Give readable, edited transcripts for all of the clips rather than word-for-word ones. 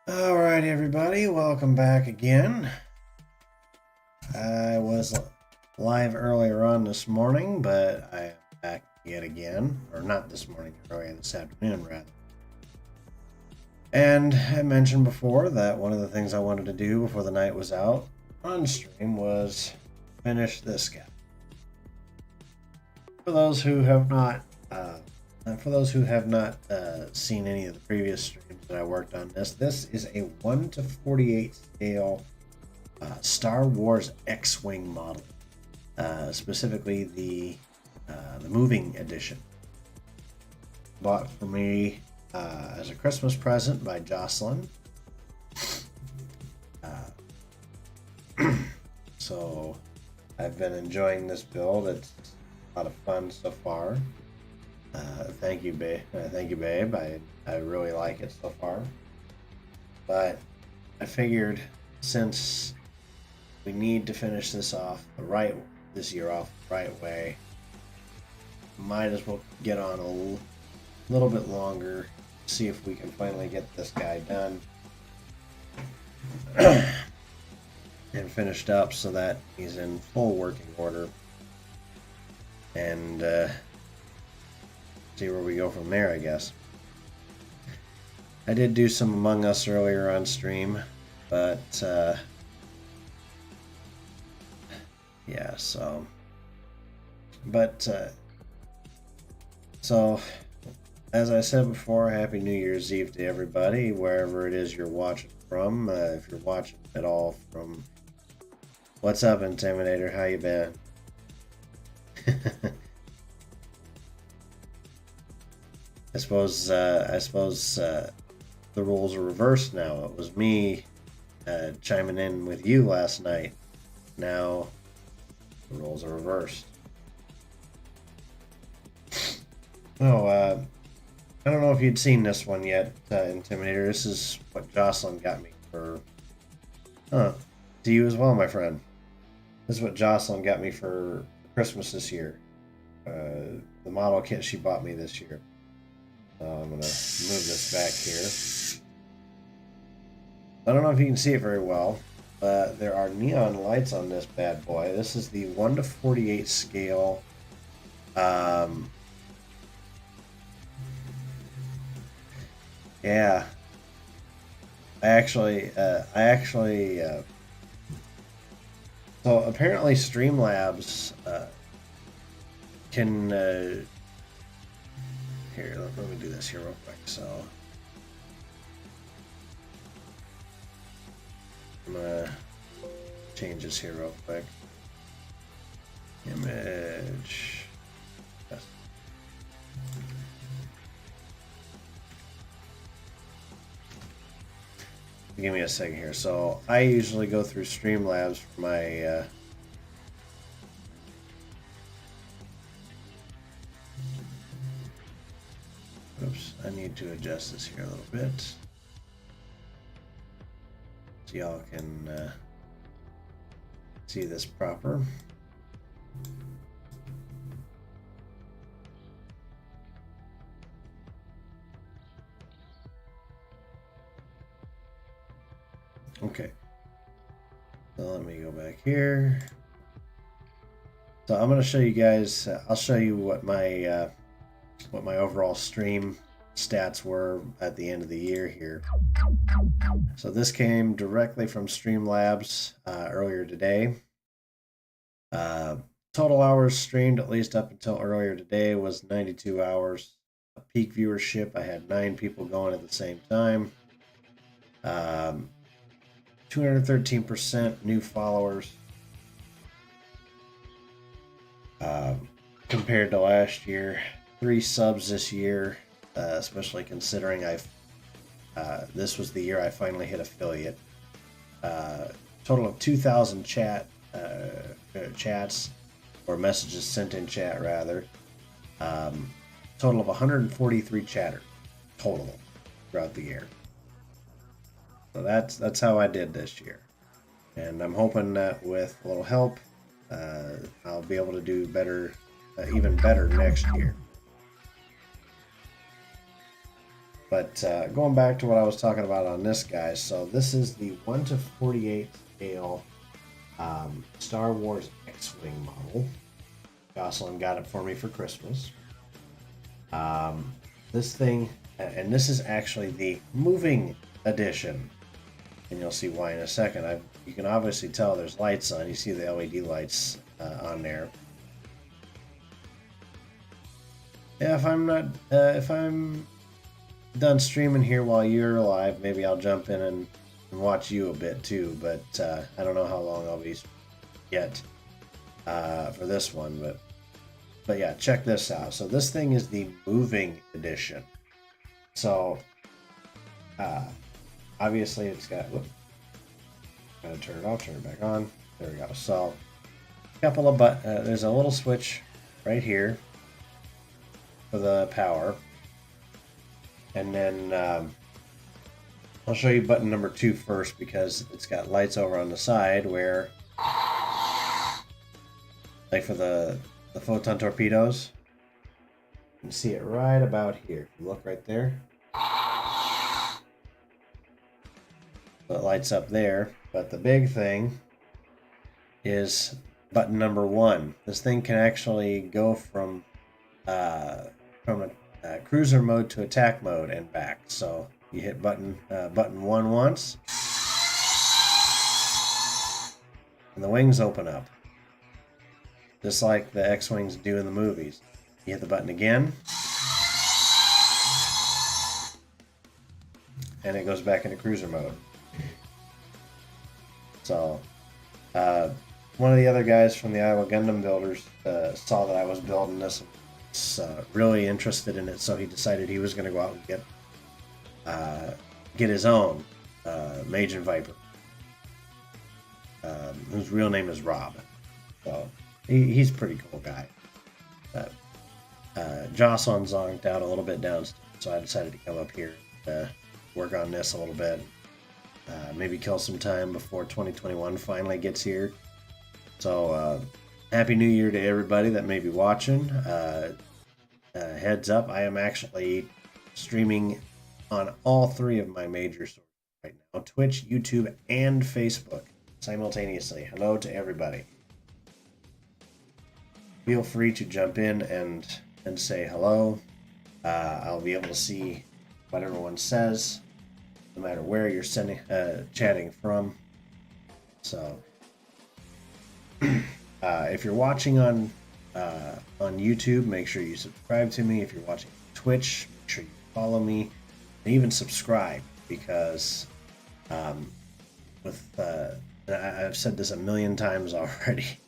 All right, everybody, welcome back again. I was live earlier on this morning, but I am back yet again, or not this morning, earlier this afternoon, rather. And I mentioned before that one of the things I wanted to do before the night was out on stream was finish this guy. For those who have not, seen any of the previous streams that I worked on this is a 1:48 scale Star Wars X-wing model, specifically the moving edition. Bought for me as a Christmas present by Jocelyn. So I've been enjoying this build. It's a lot of fun so far. Thank you, babe. I really like it so far. But I figured since we need to finish this year off the right way, might as well get on a little bit longer, see if we can finally get this guy done and finished up so that he's in full working order, and see where we go from there, I guess. I did do some Among Us earlier on stream, but yeah, so as I said before, Happy New Year's Eve to everybody, wherever it is you're watching from. If you're watching at all from, what's up, Intimidator? How you been? I suppose the roles are reversed now. It was me chiming in with you last night. Now the roles are reversed. Oh, I don't know if you'd seen this one yet, Intimidator. This is what Jocelyn got me for... to you as well, my friend. This is what Jocelyn got me for Christmas this year. The model kit she bought me this year. So I'm going to move this back here. I don't know if you can see it very well, but there are neon lights on this bad boy. This is the 1:48 scale. Yeah. I actually so apparently Streamlabs can here, let me do this here real quick. So I'm gonna change this here real quick. Image. Yes. Give me a second here. So I usually go through Streamlabs for my oops, I need to adjust this here a little bit so y'all can see this proper. Okay, so let me go back here. So I'm going to show you guys, I'll show you what my overall stream stats were at the end of the year here. So this came directly from Streamlabs earlier today. Total hours streamed, at least up until earlier today, was 92 hours. Peak viewership, I had 9 people going at the same time. 213% new followers compared to last year. 3 subs this year, especially considering this was the year I finally hit affiliate. Total of 2,000 chats, or messages sent in chat rather. Total of 143 chatters total throughout the year. So that's how I did this year, and I'm hoping that with a little help, I'll be able to do better, even better next year. But going back to what I was talking about on this, guys, so this is the 1:48 scale Star Wars X-Wing model. Jocelyn got it for me for Christmas. This thing, and this is actually the moving edition, and you'll see why in a second. You can obviously tell there's lights on. You see the LED lights on there. Yeah, if I'm done streaming here while you're alive, maybe I'll jump in and watch you a bit too. But I don't know how long I'll be yet for this one, but yeah, check this out. So this thing is the moving edition. So obviously it's got, gotta turn it off, turn it back on. There we go. So a couple of there's a little switch right here for the power, and then I'll show you button number 2 first, because it's got lights over on the side where, like for the photon torpedoes, you can see it right about here. If you look right there, so it lights up there. But the big thing is button number 1. This thing can actually go from a cruiser mode to attack mode and back. So you hit button 1 once, and the wings open up, just like the X-Wings do in the movies. You hit the button again, and it goes back into cruiser mode. So one of the other guys from the Iowa Gundam Builders saw that I was building this, and was really interested in it, so he decided he was going to go out and get his own Majin Viper, whose real name is Rob. So he's a pretty cool guy. But Jocelyn zonked out a little bit downstairs, so I decided to come up here to work on this a little bit. Maybe kill some time before 2021 finally gets here. So Happy New Year to everybody that may be watching. Heads up, I am actually streaming on all 3 of my major sources right now: Twitch, YouTube, and Facebook simultaneously. Hello to everybody. Feel free to jump in and say hello. I'll be able to see what everyone says, no matter where you're chatting from. So if you're watching on YouTube, make sure you subscribe to me. If you're watching Twitch, make sure you follow me and even subscribe, because I've said this a million times already,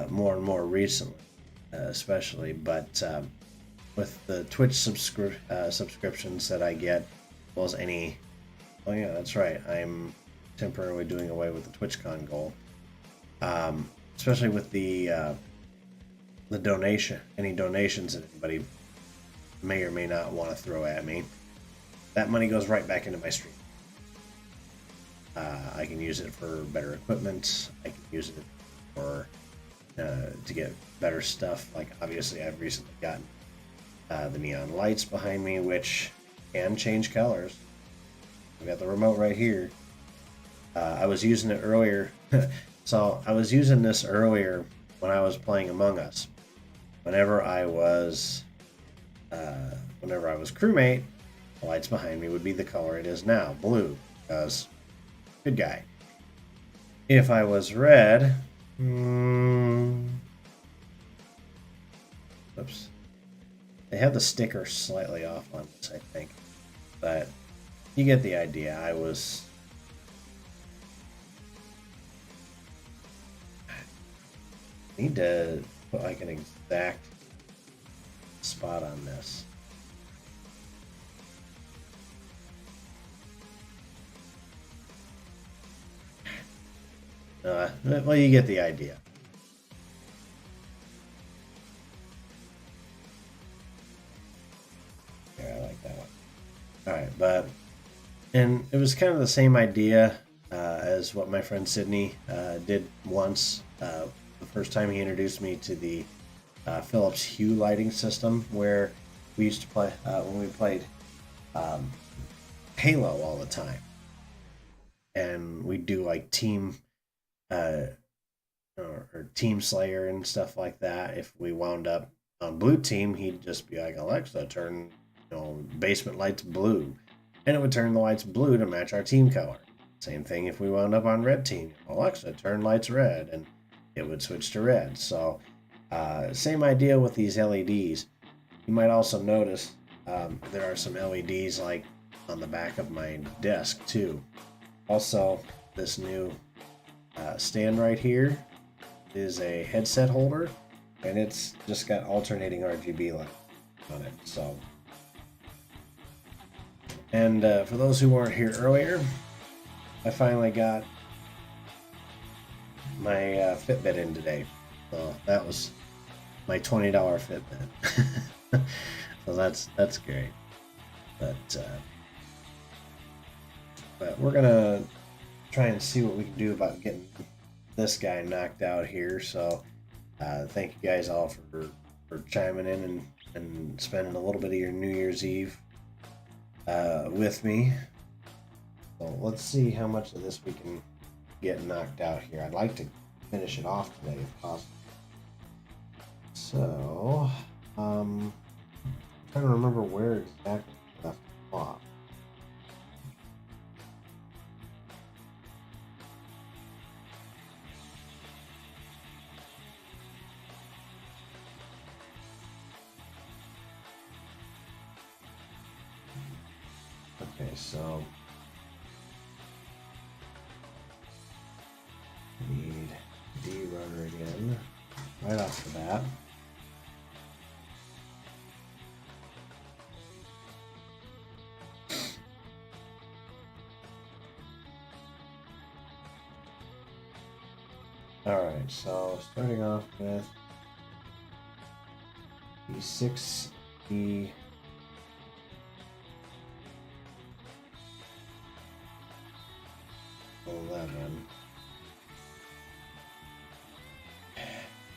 more and more recently, especially, but with the Twitch subscriptions that I get, as well as any, oh yeah, that's right, I'm temporarily doing away with the TwitchCon goal, especially with the donation, any donations that anybody may or may not want to throw at me. That money goes right back into my stream. I can use it for better equipment. I can use it for to get better stuff. Like, obviously, I've recently gotten the neon lights behind me, which can change colors. I've got the remote right here. I was using it earlier. So I was using this earlier when I was playing Among Us. Whenever I was crewmate, the lights behind me would be the color it is now, blue, because good guy. If I was red, oops, they have the sticker slightly off on this, I think, but you get the idea. I need to put like an exact spot on this. Well, you get the idea. And it was kind of the same idea as what my friend Sydney did once. The first time he introduced me to the Philips Hue lighting system, where we used to play when we played um, Halo all the time, and we'd do like uh, or Team Slayer and stuff like that. If we wound up on blue team, he'd just be like, Alexa, turn basement lights blue, and it would turn the lights blue to match our team color. Same thing if we wound up on red team, Alexa, turn lights red, and it would switch to red. So same idea with these LEDs. You might also notice there are some LEDs like on the back of my desk too. Also, this new stand right here is a headset holder, and it's just got alternating RGB light on it. So, and for those who weren't here earlier, I finally got my Fitbit in today. So that was my $20 Fitbit. So that's great. But we're gonna try and see what we can do about getting this guy knocked out here. So thank you guys all for chiming in and spending a little bit of your New Year's Eve with me. So let's see how much of this we can get knocked out here. I'd like to finish it off today if possible. So I'm trying to remember where exactly I left off. Okay, so need D runner again, right off the bat. Alright, so starting off with E6, E11.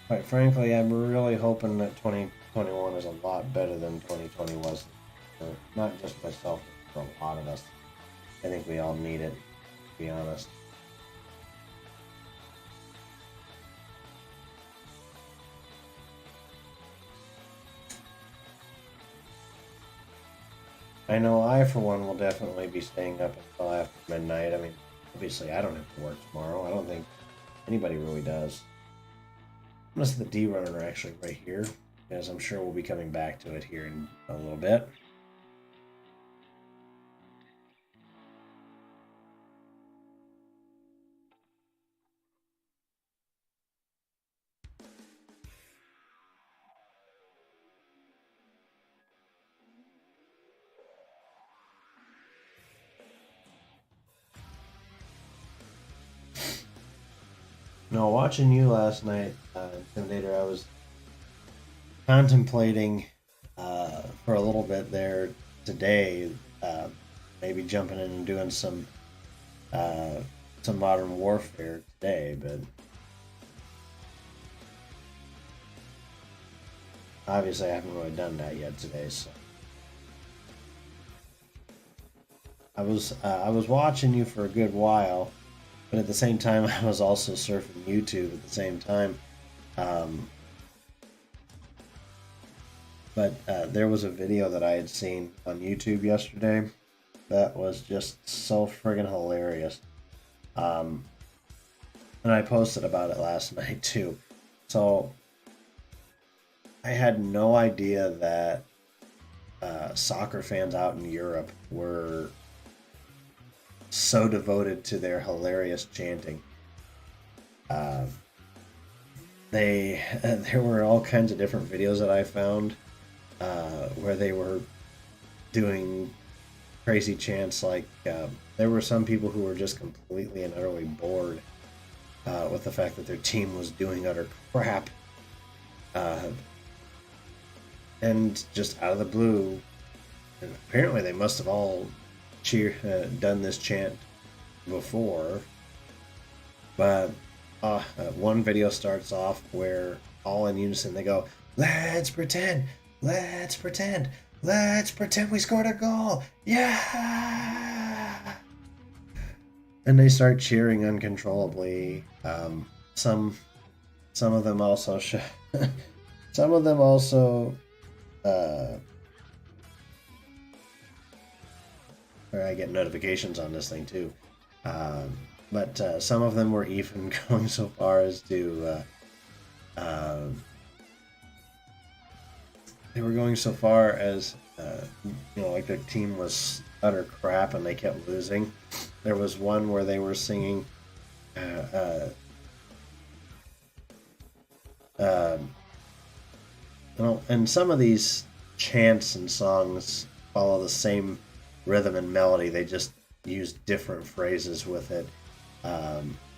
Quite frankly, I'm really hoping that 2021 is a lot better than 2020 was. For not just myself, but for a lot of us. I think we all need it, to be honest. I know I, for one, will definitely be staying up until after midnight. I mean, obviously, I don't have to work tomorrow. I don't think anybody really does. Unless the D runner actually right here, because I'm sure we'll be coming back to it here in a little bit. No, watching you last night, Intimidator, I was contemplating for a little bit there today, maybe jumping in and doing some Modern Warfare today, but obviously I haven't really done that yet today. So I was watching you for a good while, but at the same time I was also surfing YouTube at the same time. But there was a video that I had seen on YouTube yesterday that was just so friggin' hilarious. And I posted about it last night too. So I had no idea that soccer fans out in Europe were so devoted to their hilarious chanting. There were all kinds of different videos that I found where they were doing crazy chants. Like there were some people who were just completely and utterly bored with the fact that their team was doing utter crap, and just out of the blue, and apparently they must have all done this chant before, but one video starts off where all in unison they go, "Let's pretend, let's pretend, let's pretend we scored a goal, yeah!" And they start cheering uncontrollably. Some of them also some of them also or I get notifications on this thing too. But some of them were even going so far as to they were going so far as like their team was utter crap and they kept losing. There was one where they were singing and some of these chants and songs follow the same rhythm and melody. They just use different phrases with it.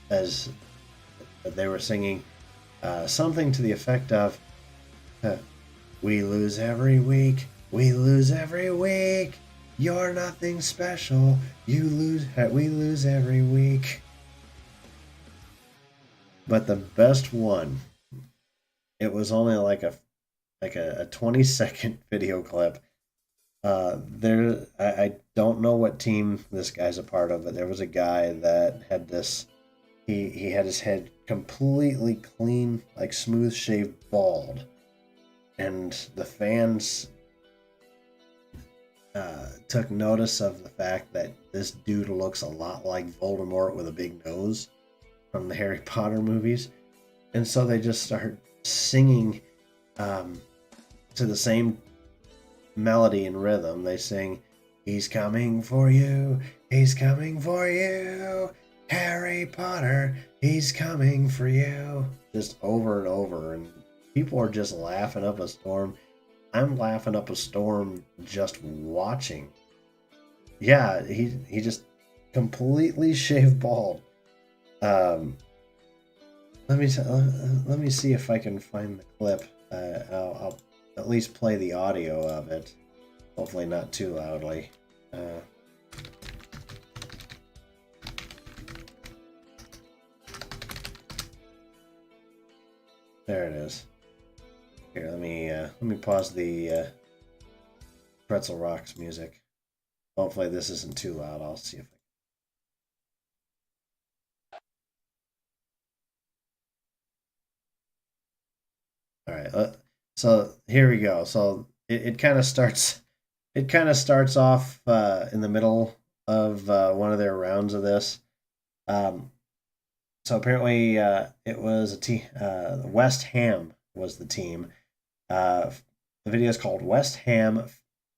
As they were singing something to the effect of, "We lose every week, we lose every week. You're nothing special. We lose every week." But the best one, it was only like a 20-second video clip. I don't know what team this guy's a part of, but there was a guy that had this. He had his head completely clean, like smooth shaved, bald, and the fans took notice of the fact that this dude looks a lot like Voldemort with a big nose from the Harry Potter movies, and so they just start singing to the same melody and rhythm. They sing, "He's coming for you, he's coming for you, Harry Potter, he's coming for you," just over and over, and people are just laughing up a storm. I'm laughing up a storm just watching. Yeah, he just completely shaved bald. Let me see if I can find the clip. I'll at least play the audio of it. Hopefully not too loudly. There it is. Here, let me pause the Pretzel Rocks music. Hopefully this isn't too loud. I'll see if All right. So here we go. So it kind of starts. It kind of starts off in the middle of one of their rounds of this. So apparently it was a team. West Ham was the team. The video is called "West Ham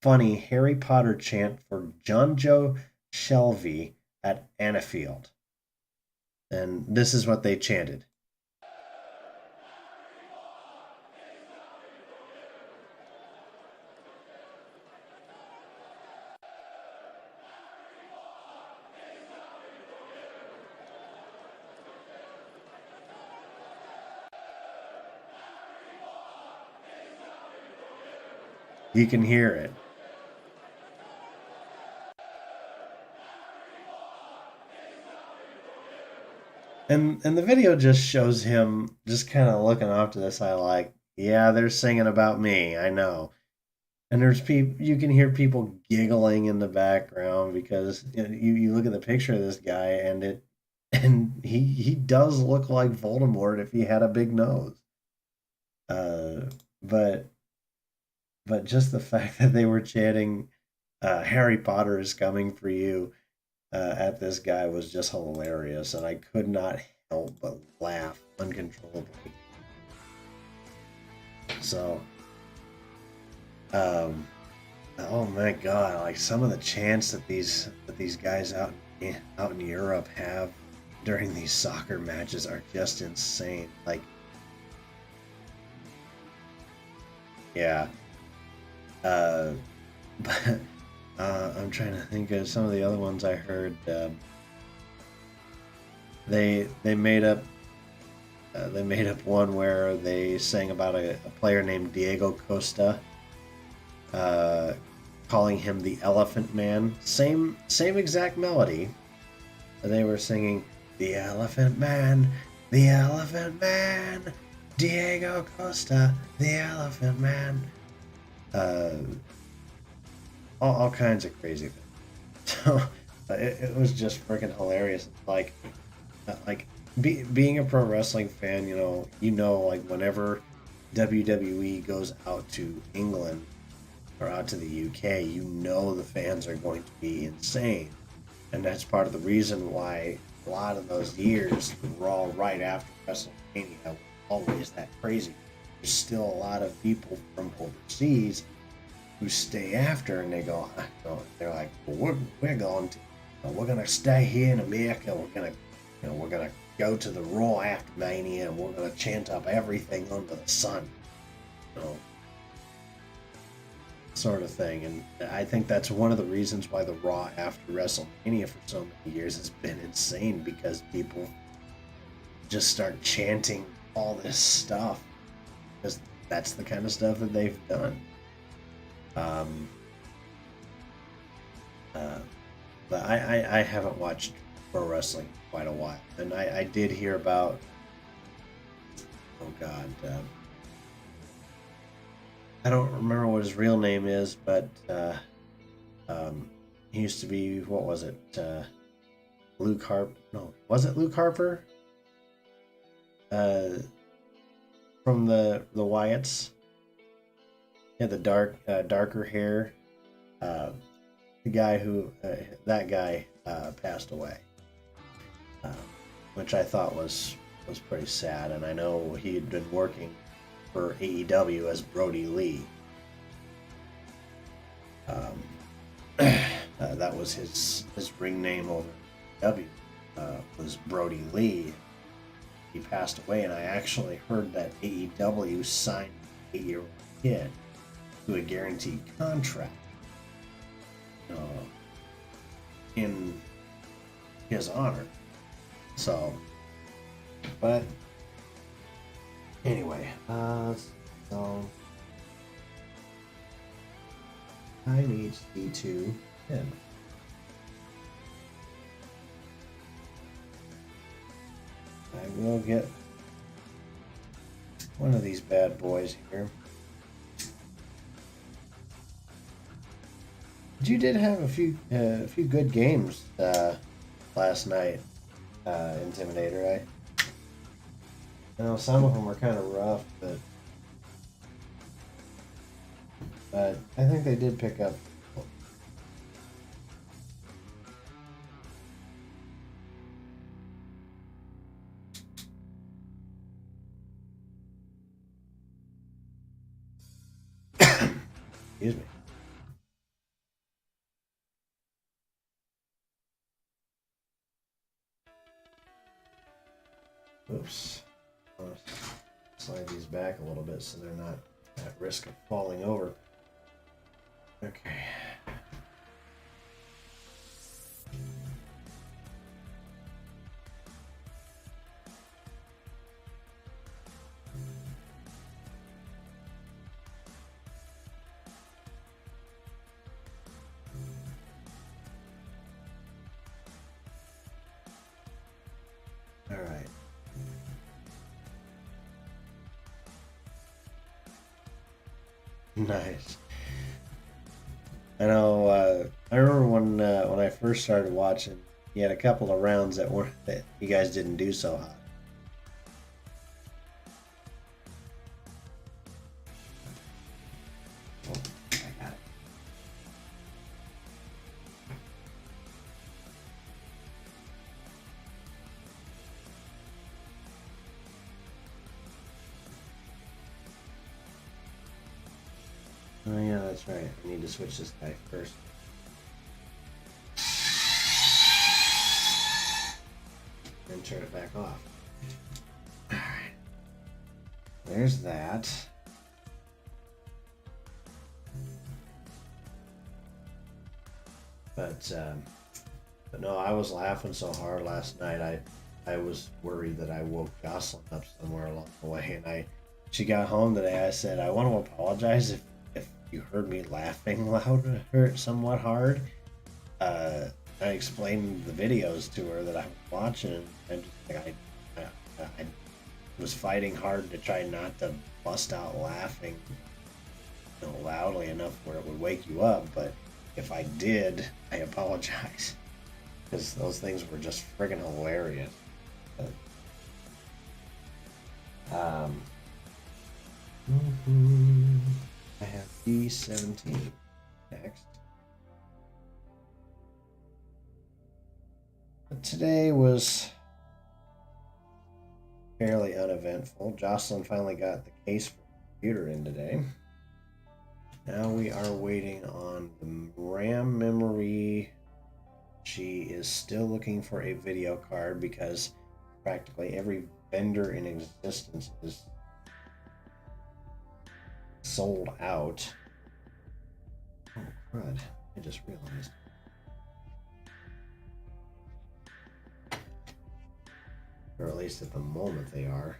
Funny Harry Potter Chant for Jonjo Shelvey at Anfield," and this is what they chanted. You can hear it. And the video just shows him just kind of looking off to the side like, yeah, they're singing about me. I know. And there's people, you can hear people giggling in the background because you look at the picture of this guy and he does look like Voldemort if he had a big nose. But just the fact that they were chanting Harry Potter is coming for you at this guy was just hilarious, and I could not help but laugh uncontrollably. So, oh my god, like some of the chants that these guys out in Europe have during these soccer matches are just insane. Like, yeah. But I'm trying to think of some of the other ones I heard. They made up one where they sang about a player named Diego Costa, calling him the Elephant Man. Same exact melody. And they were singing the Elephant Man, the Elephant Man, Diego Costa, the Elephant Man. Uh, all kinds of crazy things. So it was just freaking hilarious. Being a pro wrestling fan, like whenever WWE goes out to England or out to the UK, the fans are going to be insane. And that's part of the reason why a lot of those years, Raw right after WrestleMania, was always that crazy. There's still a lot of people from overseas who stay after, and they're like, well, we're going to, we're gonna stay here in America. We're gonna go to the Raw after Mania, and we're gonna chant up everything under the sun, sort of thing. And I think that's one of the reasons why the Raw after WrestleMania for so many years has been insane, because people just start chanting all this stuff, because that's the kind of stuff that they've done. But I haven't watched pro wrestling in quite a while, and I did hear about, I don't remember what his real name is, but he used to be, what was it, Luke Harper? No, was it Luke Harper? From the Wyatts. Yeah, the darker hair. The guy who that guy passed away, which I thought was pretty sad. And I know he had been working for AEW as Brody Lee. That was his ring name over W. Was Brody Lee. He passed away, and I actually heard that AEW signed an 8-year-old kid to a guaranteed contract in his honor. So, but anyway, so time HD2 10. I will get one of these bad boys here. But you did have a few good games last night, Intimidator. I know some of them were kind of rough, but I think they did pick up. Excuse me. Oops. I'll slide these back a little bit so they're not at risk of falling over. Okay. All right. Nice. I know. I remember when I first started watching, you had a couple of rounds that you guys didn't do so hot. Oh, I got it. Oh yeah, that's right. I need to switch this guy first. And turn it back off. Alright. There's that. But no, I was laughing so hard last night. I was worried that I woke Jocelyn up somewhere along the way, and she got home today. I said, I want to apologize if you heard me laughing loud or somewhat hard. I explained the videos to her that I was watching, and just like I was fighting hard to try not to bust out laughing, loudly enough where it would wake you up. But if I did, I apologize because those things were just friggin' hilarious. But, I have B17 next. But today was fairly uneventful. Jocelyn finally got the case for the computer in today. Now we are waiting on the RAM memory. She is still looking for a video card because practically every vendor in existence is sold out. Oh, crud. I just realized. Or at least at the moment they are.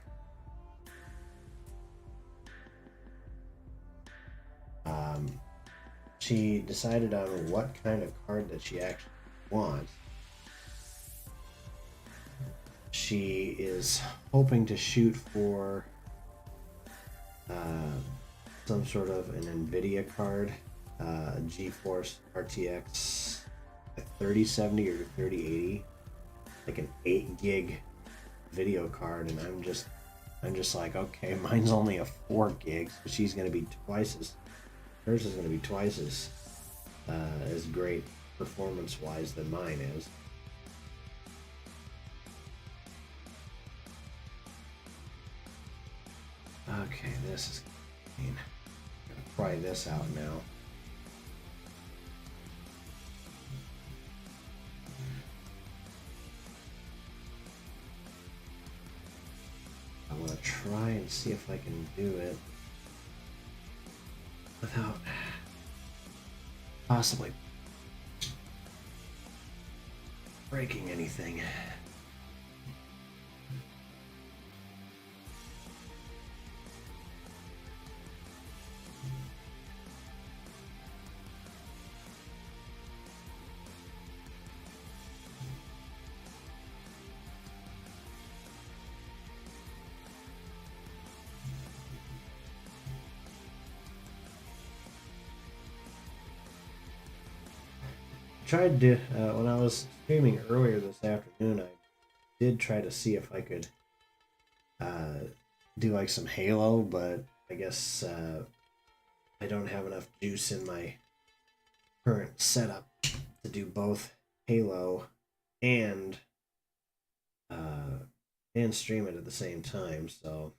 She decided on what kind of card that she actually wants. She is hoping to shoot for some sort of an NVIDIA card, GeForce RTX 3070 or 3080, like an 8 gig video card, and I'm just like, okay, mine's only a 4 gig, so she's going to be hers is going to be twice as great performance-wise than mine is. Okay, this is clean. I'm gonna pry this out now. I'm gonna try and see if I can do it without possibly breaking anything. Tried to when I was streaming earlier this afternoon, I did try to see if I could do like some Halo, but I guess I don't have enough juice in my current setup to do both Halo and stream it at the same time. So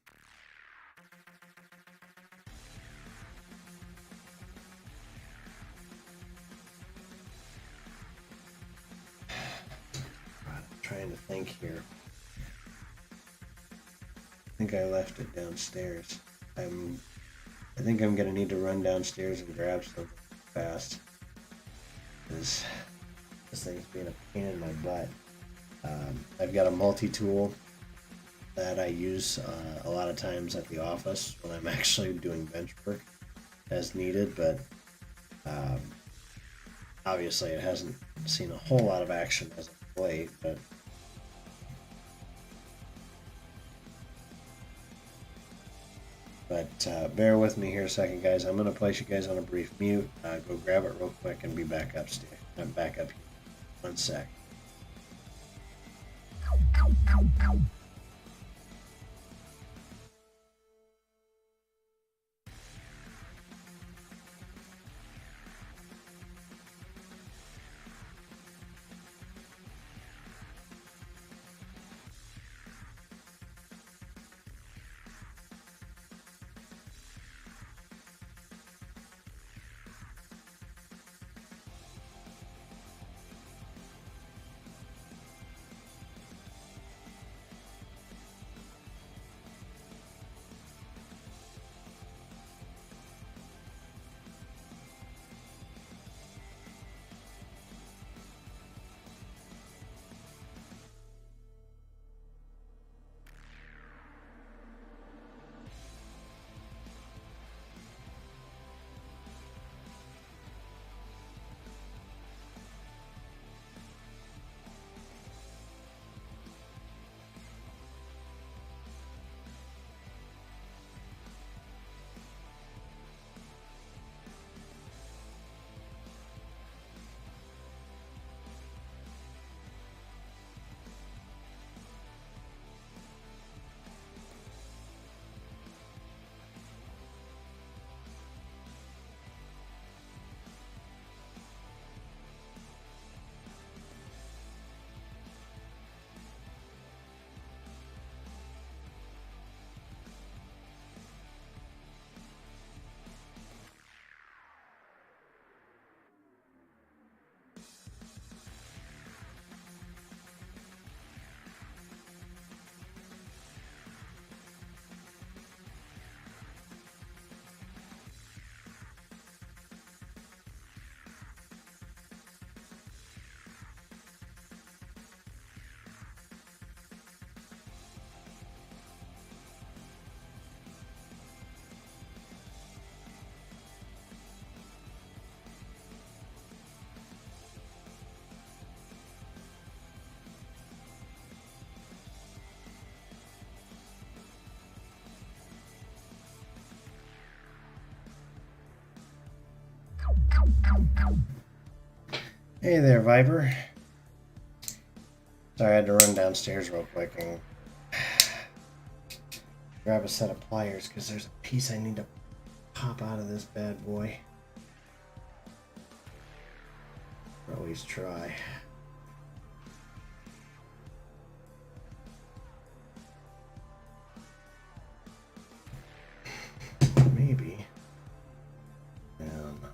I'm trying to think here. I think I left it downstairs. I think I'm gonna need to run downstairs and grab something fast. Because this thing's being a pain in my butt. I've got a multi-tool that I use a lot of times at the office when I'm actually doing bench work as needed, but obviously it hasn't seen a whole lot of action as of late, but bear with me here a second, guys. I'm going to place you guys on a brief mute. Go grab it real quick and be back upstairs. I'm back up here. 1 sec. Hey there, Viper. Sorry, I had to run downstairs real quick and grab a set of pliers because there's a piece I need to pop out of this bad boy. Always try. Maybe. I don't know.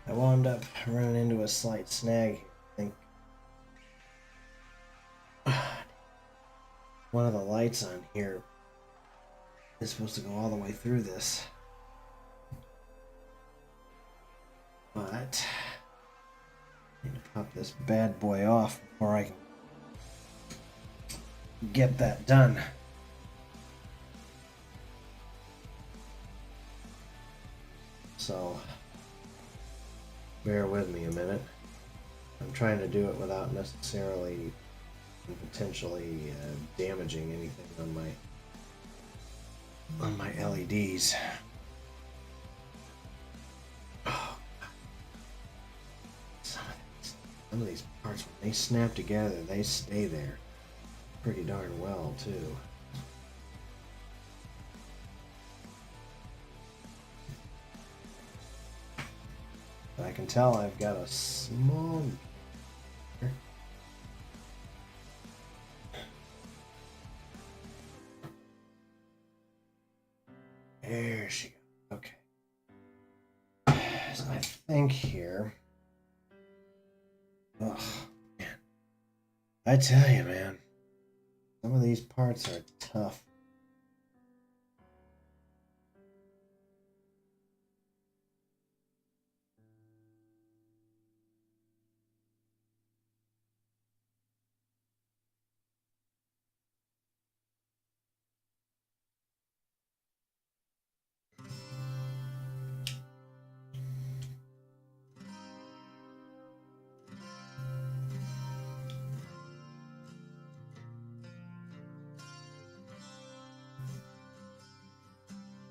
I wound up running into a slight snag. I think one of the lights on here is supposed to go all the way through this. But I need to pop this bad boy off before I can get that done. So bear with me a minute. I'm trying to do it without necessarily and potentially damaging anything on my LEDs. Oh, some of these parts, when they snap together, they stay there pretty darn well too. But I can tell I've got a small. There she goes. Okay. So I think here. Oh, man. I tell you, man. Some of these parts are tough.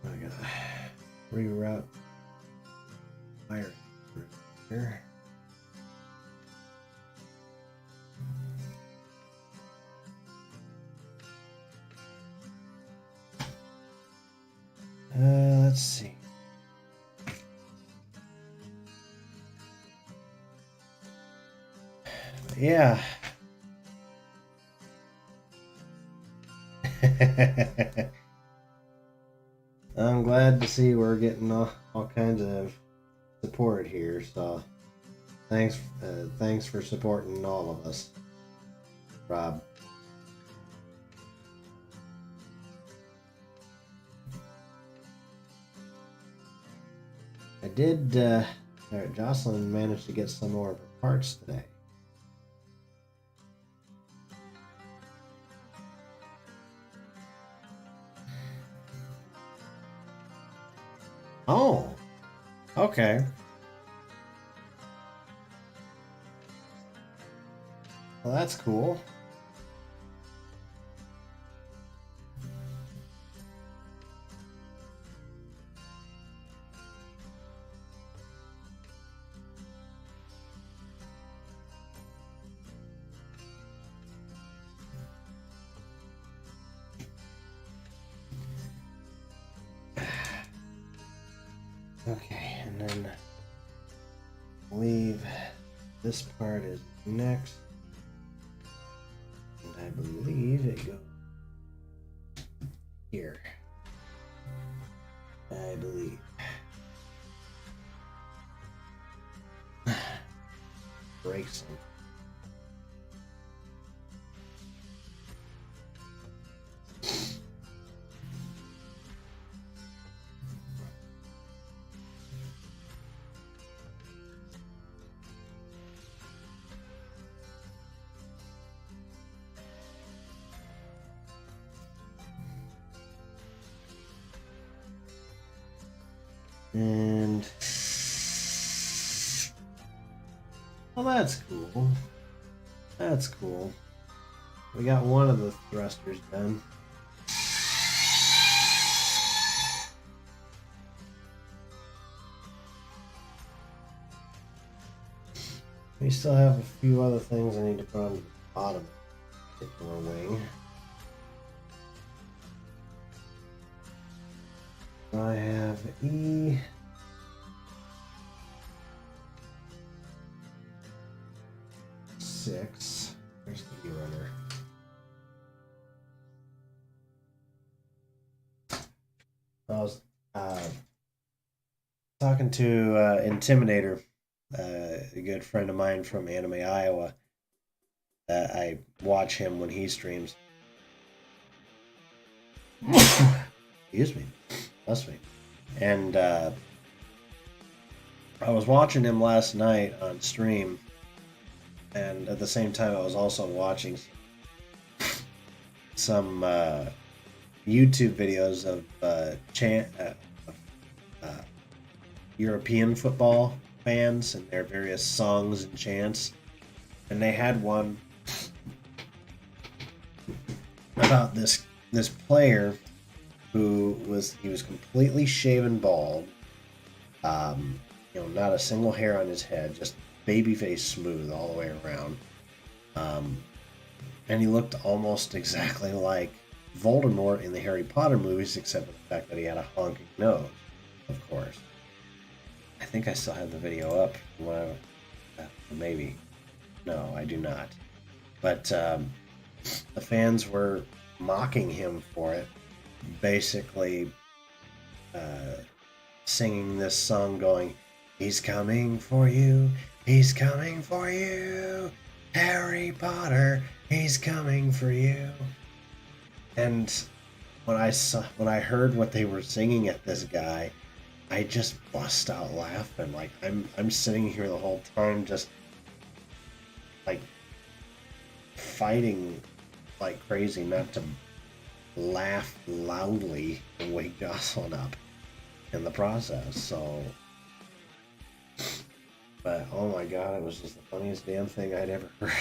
I gotta reroute wire here. Let's see. Yeah. I'm glad to see we're getting all kinds of support here. So thanks for supporting all of us, Rob. I did. Jocelyn managed to get some more of her parts today. Oh, okay. Well, that's cool. Okay, and then I believe this part is next. And I believe it goes here. I believe. Break some. And that's cool. That's cool. We got one of the thrusters done. We still have a few other things I need to put on the bottom of the particular wing. I have E. Six. Where's the E runner? I was talking to Intimidator, a good friend of mine from Anime Iowa. I watch him when he streams. Excuse me. Bless me. And I was watching him last night on stream, and at the same time I was also watching some YouTube videos of European football fans and their various songs and chants. And they had one about this player who was completely shaven bald, not a single hair on his head, just babyface smooth all the way around, and he looked almost exactly like Voldemort in the Harry Potter movies, except for the fact that he had a honking nose, of course. I think I still have the video up. Maybe. No, I do not. But the fans were mocking him for it, basically singing this song going, "He's coming for you, he's coming for you, Harry Potter, he's coming for you." And when I heard what they were singing at this guy, I just bust out laughing. Like I'm sitting here the whole time just like fighting like crazy not to laugh loudly and wake Jocelyn up in the process. So, but oh my god, it was just the funniest damn thing I'd ever heard.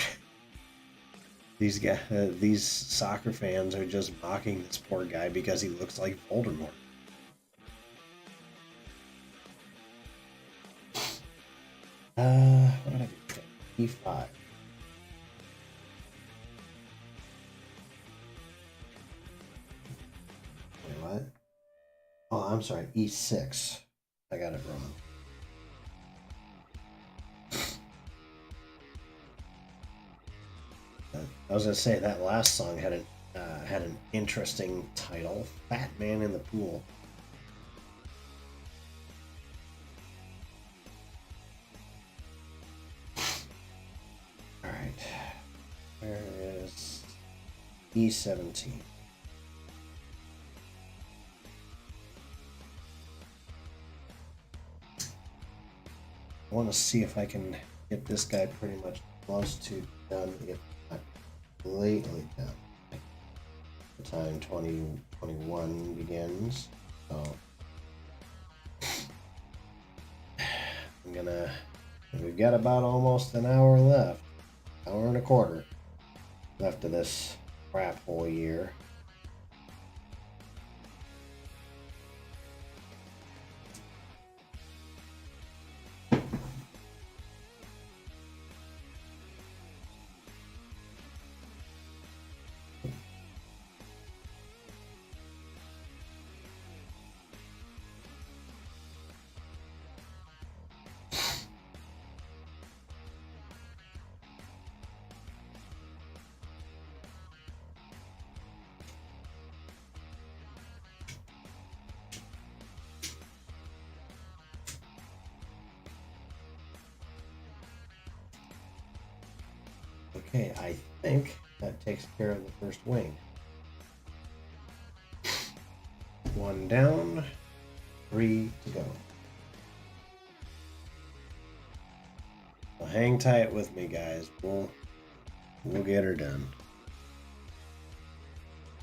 These soccer fans are just mocking this poor guy because he looks like Voldemort. What did I do? E5. Wait, what? Oh, I'm sorry, E6. I got it wrong. I was gonna say that last song had an interesting title, "Fat Man in the Pool." All right, where is E17? I want to see if I can get this guy pretty much close to done, if not completely done. The time 2021 begins, so we've got about almost an hour left, hour and a quarter left of this crap whole year. Okay, I think that takes care of the first wing. One down, 3 to go. Well, hang tight with me, guys. We'll get her done.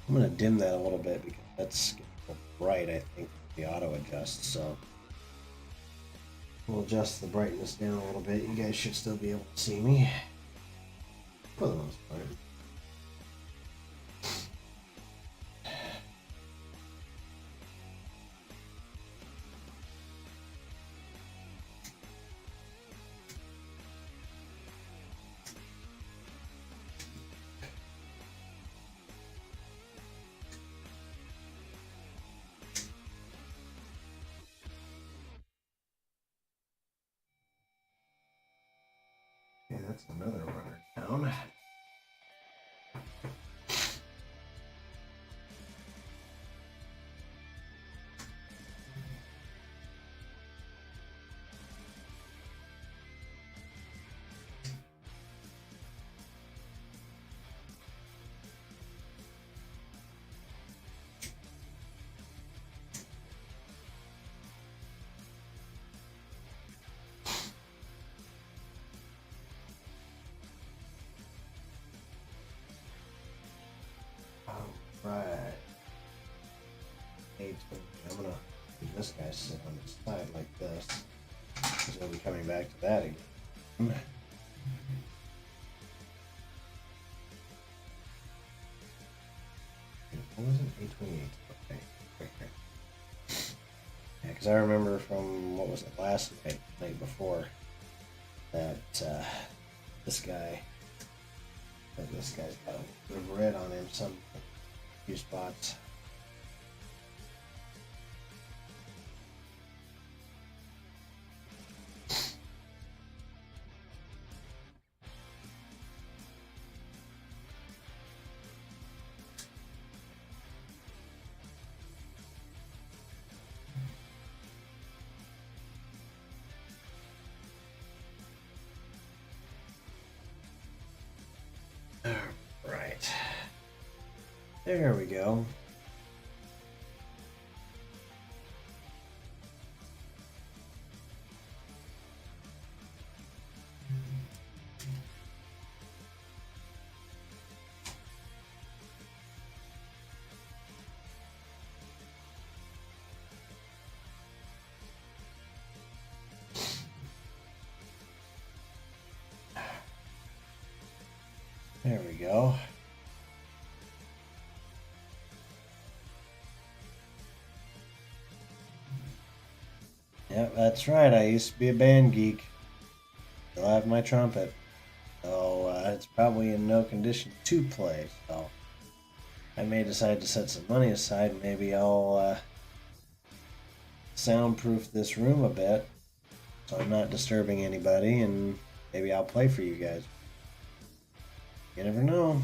I'm gonna dim that a little bit because that's bright. I think the auto adjusts. So We'll adjust the brightness down a little bit. You guys should still be able to see me for the most part. Okay, that's another runner down. Right. I'm gonna leave this guy sit on the side like this. Because we'll be coming back to that again. What was it? 828. Okay. Yeah, because I remember from what was it last night before that this guy's got a bit of red on him, some few spots. Right. There we go. There we go. Yep, that's right. I used to be a band geek. Still have my trumpet. So it's probably in no condition to play. So I may decide to set some money aside. Maybe I'll soundproof this room a bit so I'm not disturbing anybody, and maybe I'll play for you guys. You never know.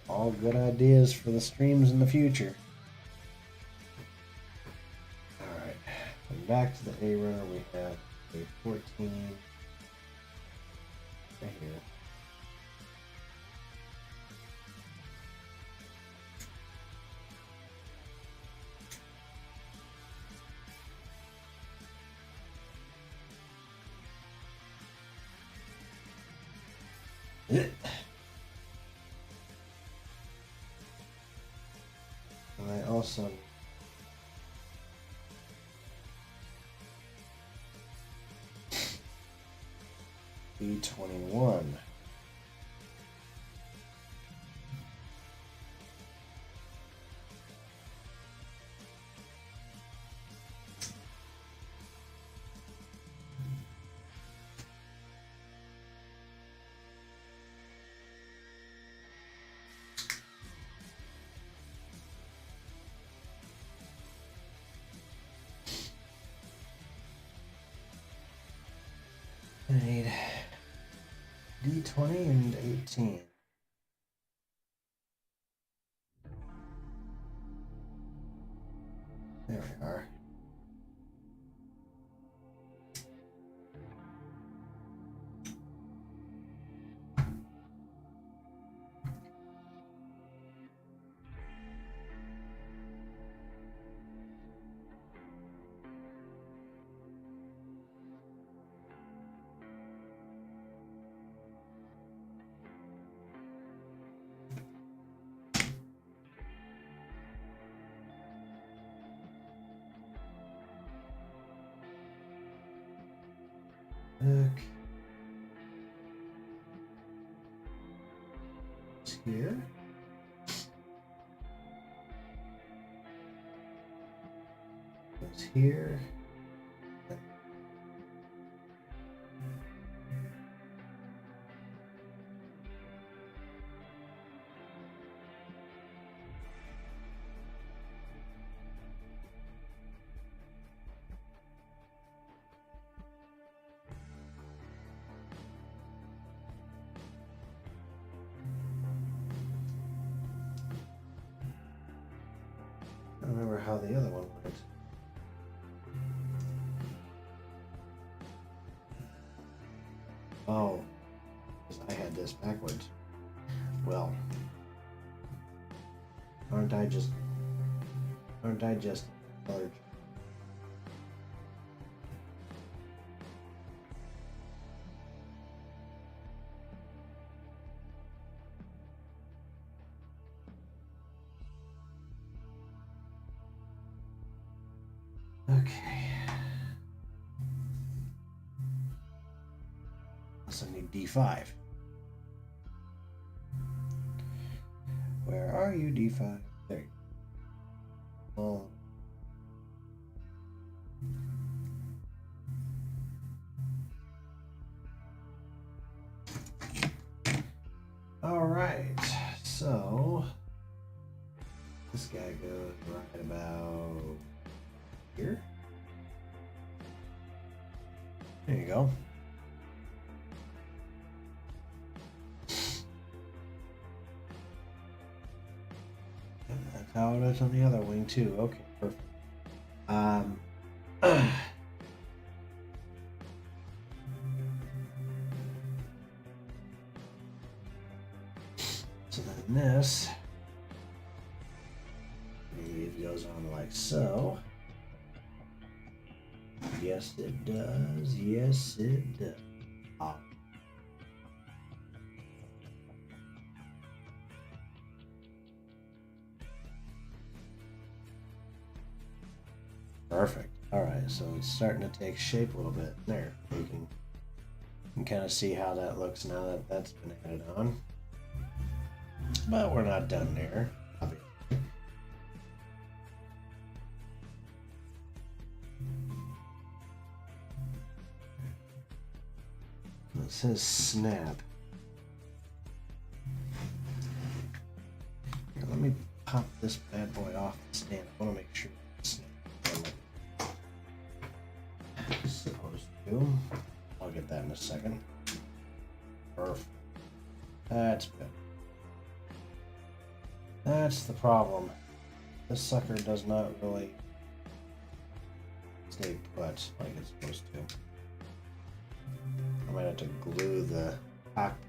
All good ideas for the streams in the future. Alright, and back to the A runner, we have a 14 right here. And I also B21. I need D20 and 18. There we are. Okay. It's here. It's here. I don't remember how the other one went. Oh, because I had this backwards. Well, aren't I just colored? Okay. So I need D5. Where are you, D5? There you go. Well, all right. So this guy goes right about here. There you go. And that's how it is on the other wing too. Okay, perfect. So then this goes on like so. Yes, it does. Yes, it does. Oh. Perfect. All right, so it's starting to take shape a little bit. There, you can kind of see how that looks now that that's been added on. But we're not done there, obviously. It says snap. Here, let me pop this bad boy off the stand. I want to make sure it's snapped. Supposed to. I'll get that in a second. Perfect. That's good. That's the problem. This sucker does not really stay put like it's supposed to. I might have to glue the cockpit.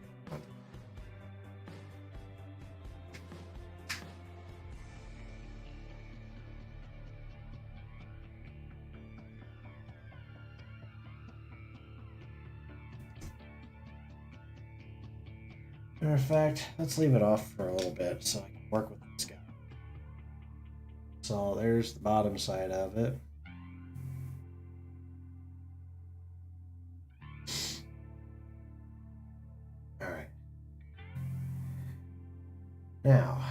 Matter of fact, let's leave it off for a little bit so I can work with this guy. So there's the bottom side of it. All right. Now,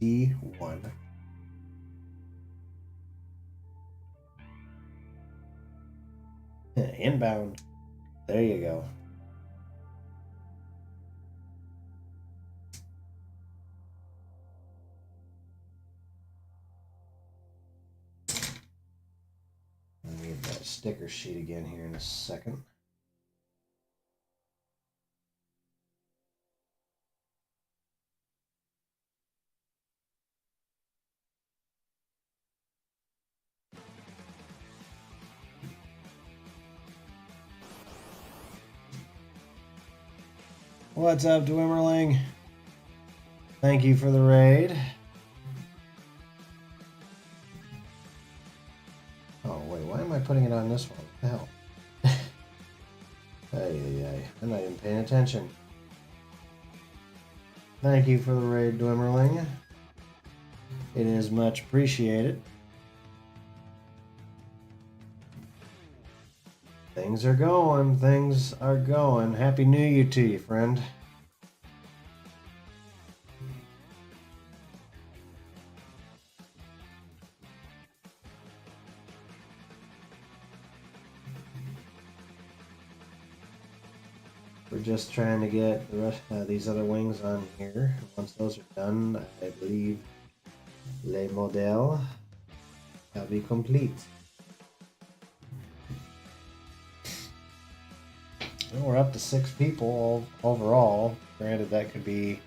D1. Inbound. There you go. I need that sticker sheet again here in a second. What's up, Dwimmerling? Thank you for the raid. Oh, wait, why am I putting it on this one? What the hell? Hey, I'm not even paying attention. Thank you for the raid, Dwimmerling. It is much appreciated. Things are going. Things are going. Happy New Year to you, friend. We're just trying to get the rest, these other wings on here. Once those are done, I believe les modèles shall be complete. Well, we're up to 6 people overall. Granted, that could be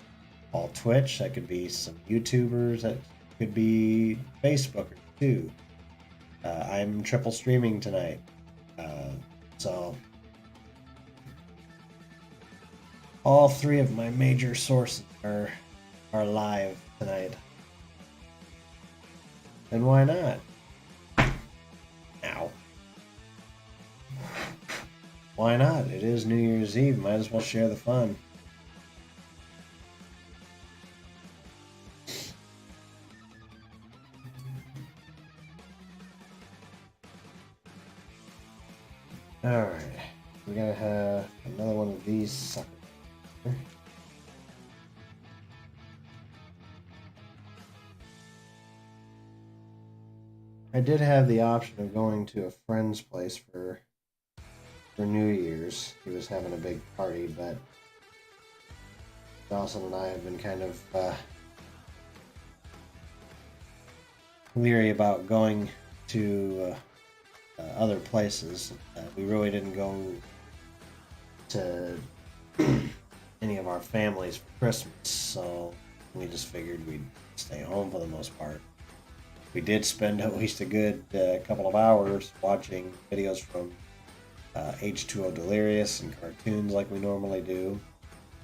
all Twitch, that could be some YouTubers, that could be Facebookers too. I'm triple streaming tonight, so all 3 of my major sources are live tonight. And why not? Ow. Why not? It is New Year's Eve. Might as well share the fun. Alright. We gotta have another one of these suckers. I did have the option of going to a friend's place for New Year's. He was having a big party, but Dawson and I have been kind of leery about going to other places. We really didn't go to any of our families for Christmas, so we just figured we'd stay home for the most part. We did spend at least a good couple of hours watching videos from H2O Delirious and cartoons like we normally do.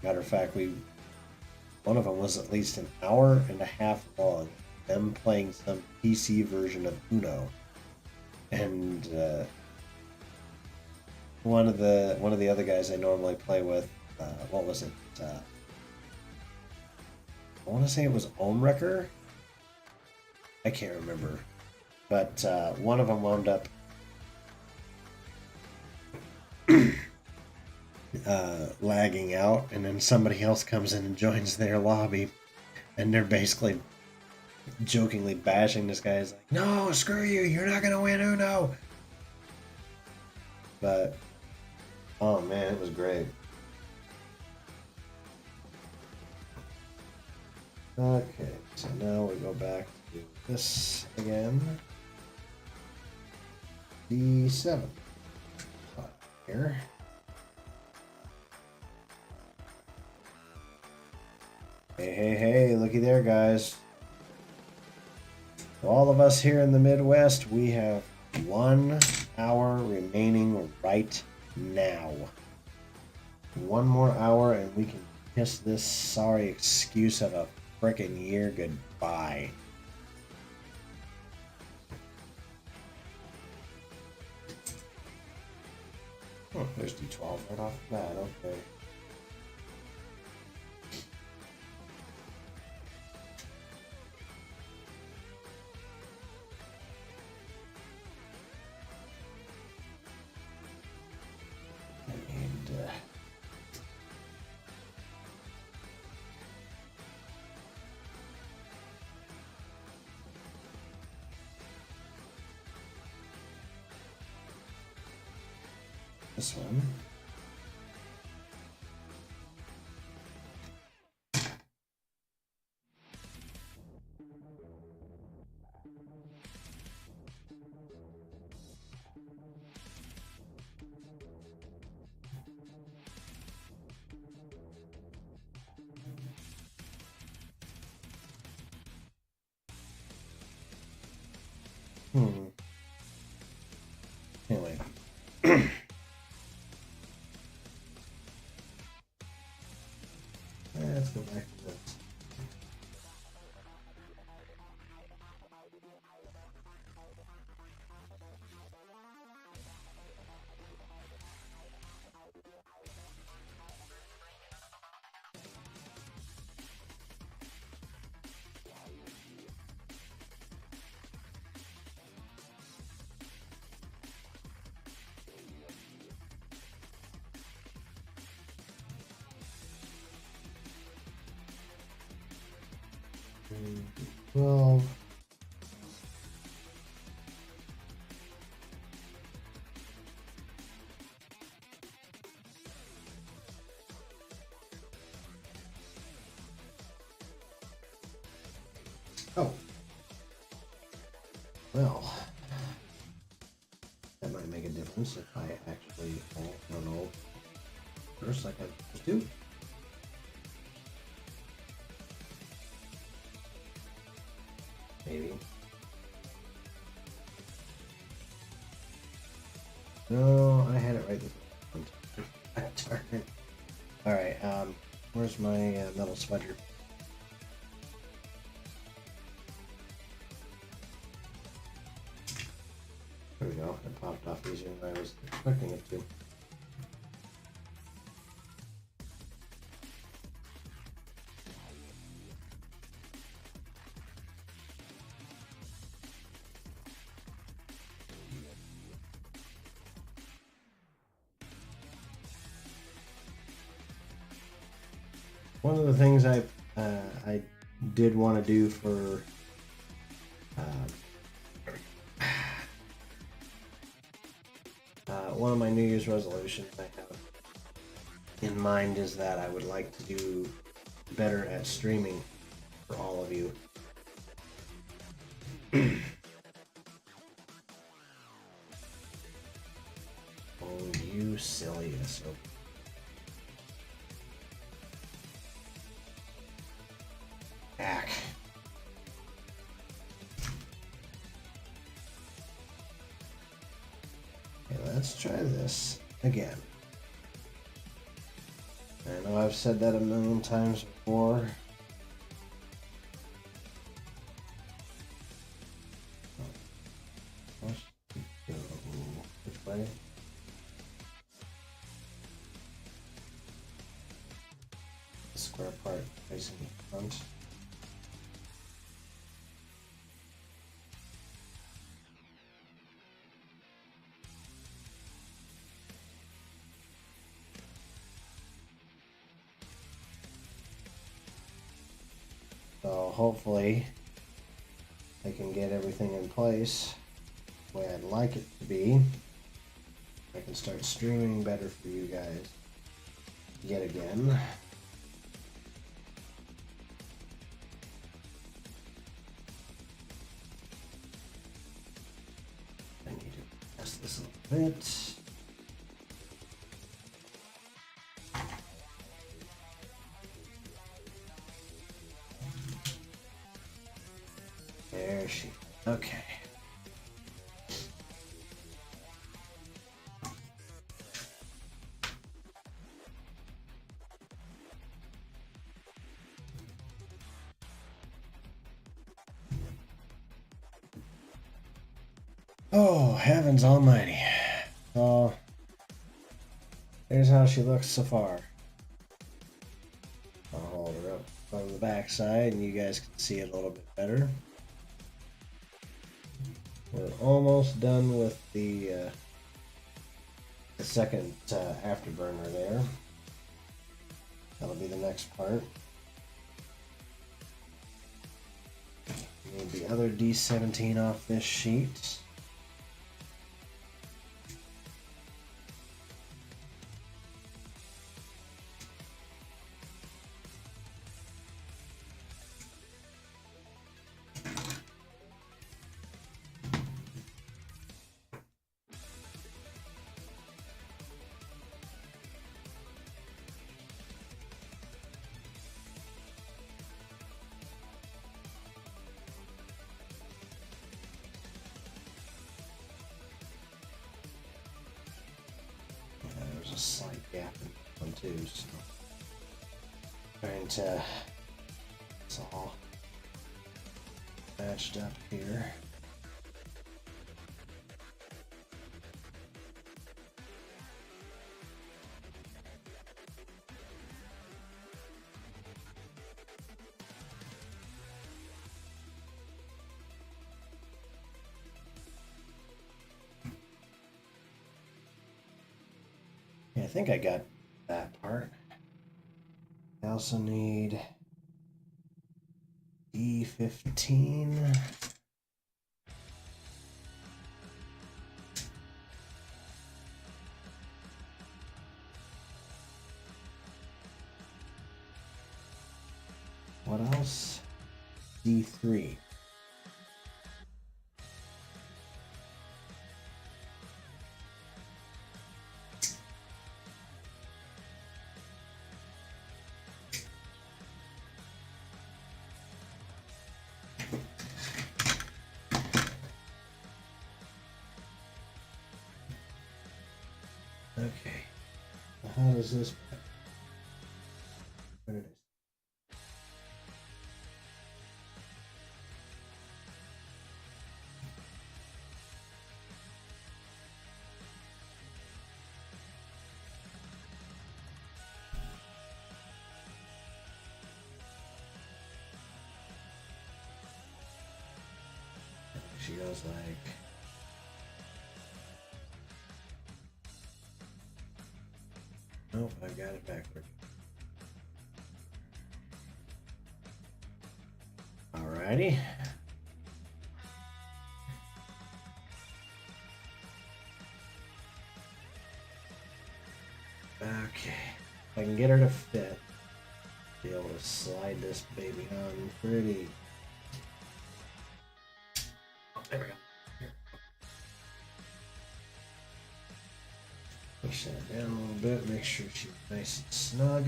Matter of fact, one of them was at least an hour and a half long. Them playing some PC version of Uno, and one of the other guys I normally play with, what was it? I want to say it was Omwrecker. I can't remember, but one of them wound up lagging out, and then somebody else comes in and joins their lobby, and they're basically jokingly bashing this guy. He's like, "No, screw you! You're not gonna win Uno." But oh man, it was great. Okay, so now we go back to this again. D7 here. Hey, looky there, guys. All of us here in the Midwest, we have 1 hour remaining right now. 1 more hour and we can kiss this sorry excuse of a frickin' year goodbye. Oh, there's D12 right off the bat, okay. This one. Anyway. Let's go back to this. 12. Oh. Well, that might make a difference if I actually, I don't know, first like I just do. Maybe. No, I had it right this time. Alright, where's my metal smudger? There we go. It popped off easier than I was expecting it to. One of the things I did want to do for one of my New Year's resolutions I have in mind is that I would like to do better at streaming for all of you. Oh, you silly SOB. Back. Okay, let's try this again. I know I've said that a million times before. Let's go this way. The square part facing the front. So hopefully I can get everything in place the way I'd like it to be. I can start streaming better for you guys yet again. I need to adjust this a little bit. There she. Okay. Oh, heavens almighty. Oh, there's how she looks so far. I'll hold her up on the back side and you guys can see it a little bit better. We're almost done with the second afterburner there. That'll be the next part. Need the other D17 off this sheet. A slight gap in one too, so trying to it's all matched up here. Yeah, I think I got that part. I also need E15. What else? D3. Okay. How does this? Where did I? She goes like. Nope, I got it backward. Alrighty. Okay. If I can get her to fit, be able to slide this baby on pretty. Oh, there we go. Here. Push that down a little bit, make sure she's nice and snug.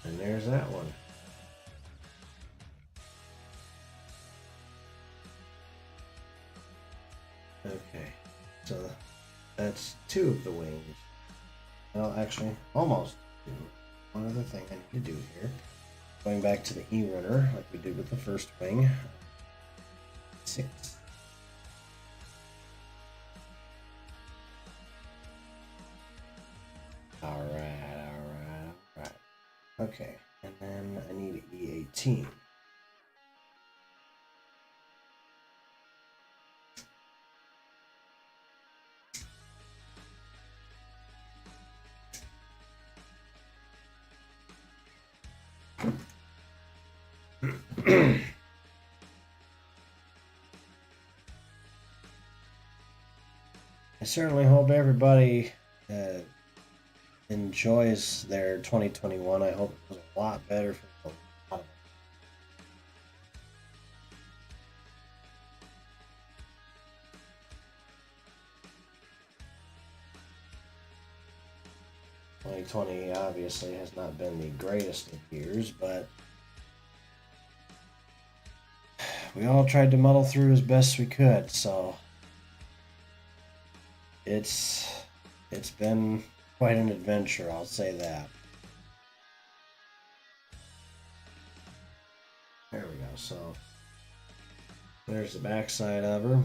And there's that one. Okay, so that's two of the wings. Well, actually, almost two. One other thing I need to do here. Going back to the E-runner, like we did with the first wing. 6. Alright. Okay, and then I need E18. I certainly hope everybody enjoys their 2021. I hope it was a lot better for a lot of them. '20 obviously has not been the greatest of years, but we all tried to muddle through as best we could, so it's been quite an adventure, I'll say that. There we go. So there's the back side of her,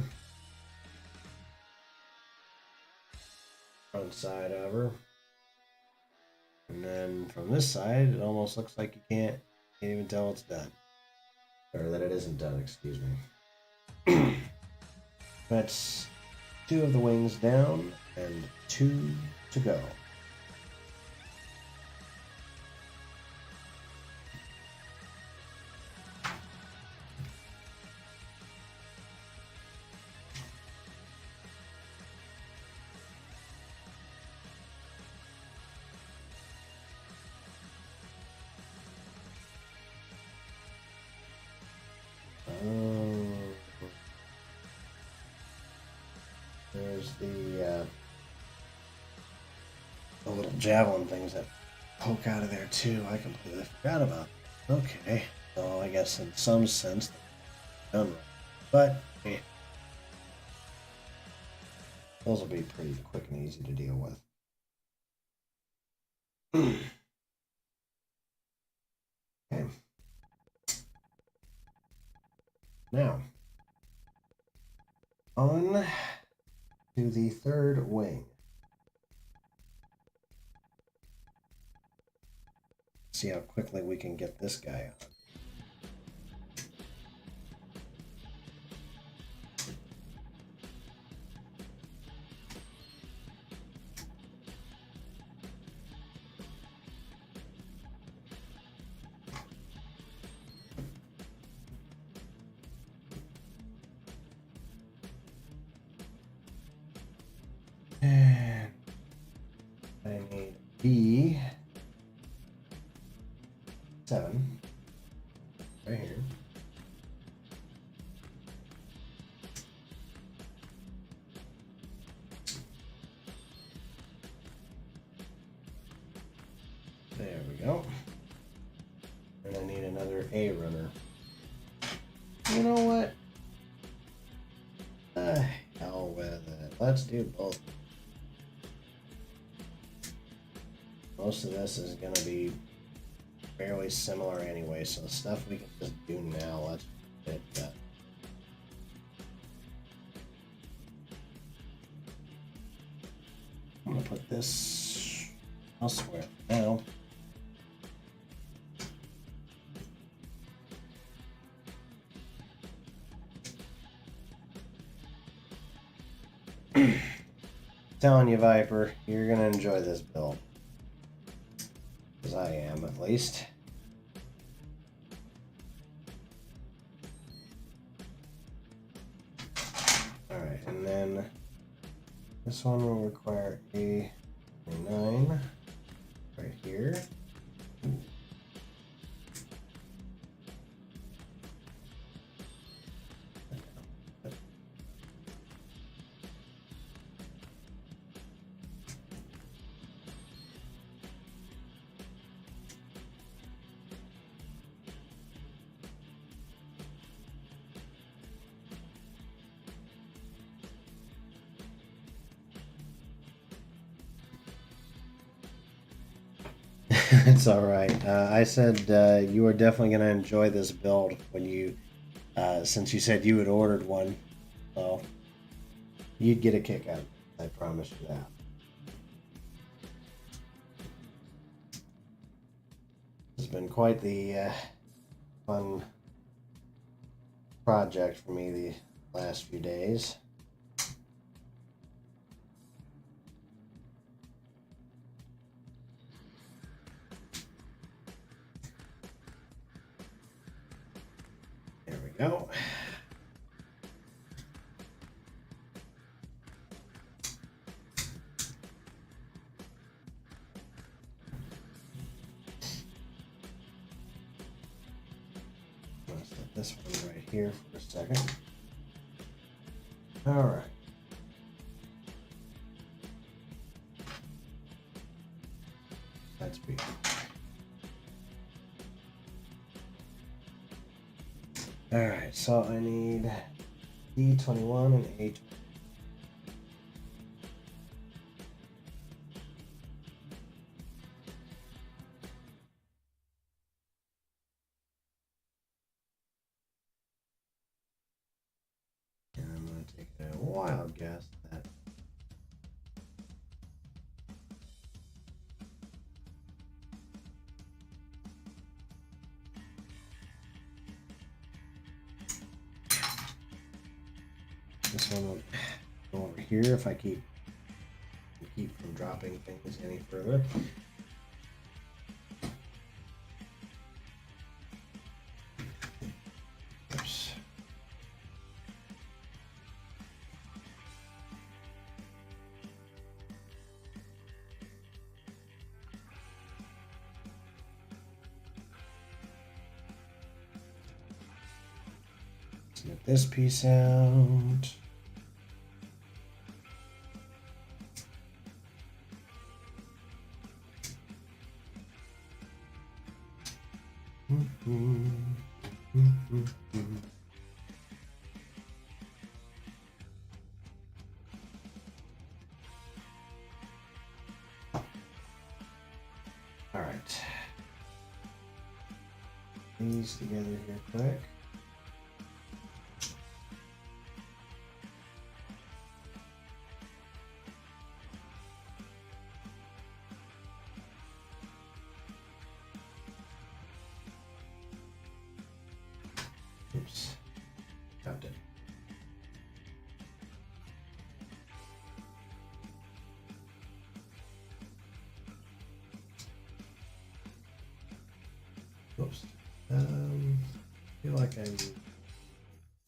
front side of her, and then from this side it almost looks like you can't even tell it's done, or that it isn't done, excuse me. That's 2 of the wings down and 2 to go. There's the little javelin things that poke out of there too. I completely forgot about them. Okay, so I guess in some sense they're done right. But those will be pretty quick and easy to deal with. Okay. Now, on to the third wing. See how quickly we can get this guy on. B7 right here. There we go. And I need another A runner. You know what? Hell with it. Let's do both. Most of this is going to be fairly similar anyway, so the stuff we can just do now, let's get it done. I'm going to put this elsewhere now. Telling you, Viper, you're going to enjoy this build. Because I am, at least. Alright, and then this one will require a 9 right here. It's all right. I said you were definitely going to enjoy this build when you, since you said you had ordered one. So you'd get a kick out of it. I promise you that. It's been quite the fun project for me the last few days. Go. I'll set this one right here for a second. All right. That's beautiful. Alright, so I need D21 and A20. And I'm going to take a wild guess that this one will go over here if I keep from dropping things any further. Oops. Snip this piece out. All right. These together here quick. Oops. Dropped it. Oops. I feel like I'm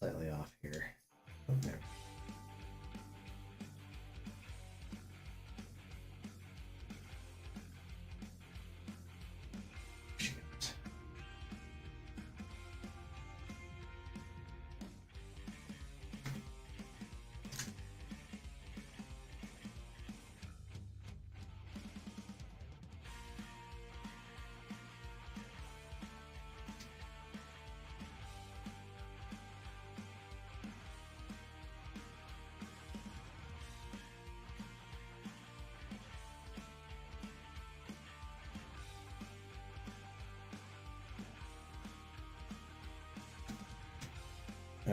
slightly off here. Okay.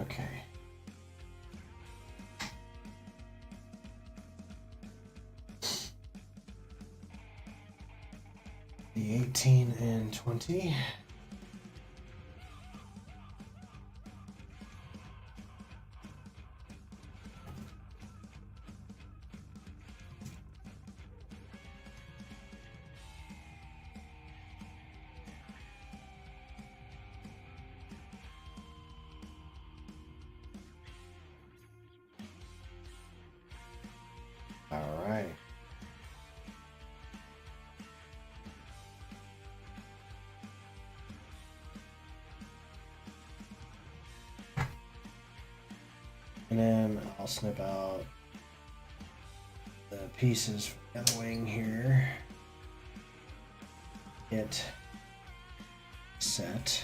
Okay. The 18 and 20. All right. And then I'll snip out the pieces from the other wing here. Get set.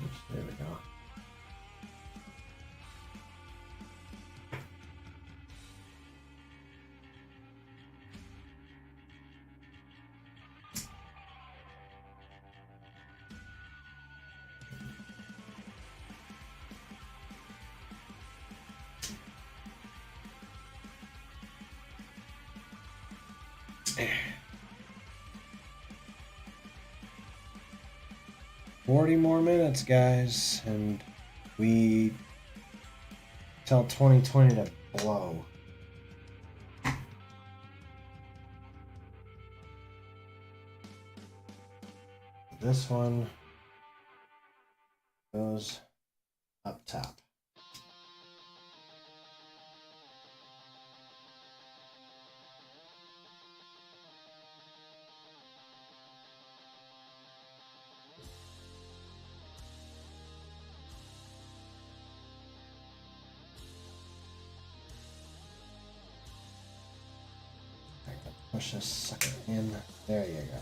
Oops, there we go. There. 40 more minutes, guys, and we tell 2020 to blow. This one goes up top. Push this sucker in. There you go.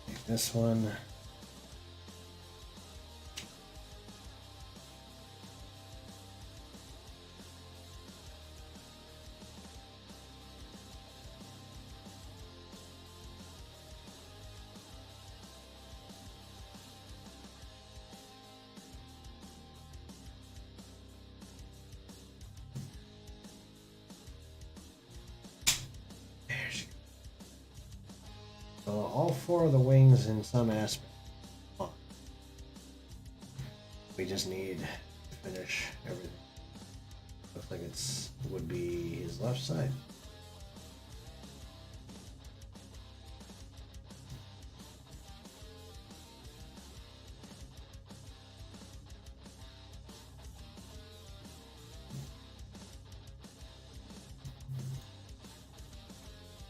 Take this one. So all four of the wings in some aspect. We just need to finish everything. Looks like it's would be his left side.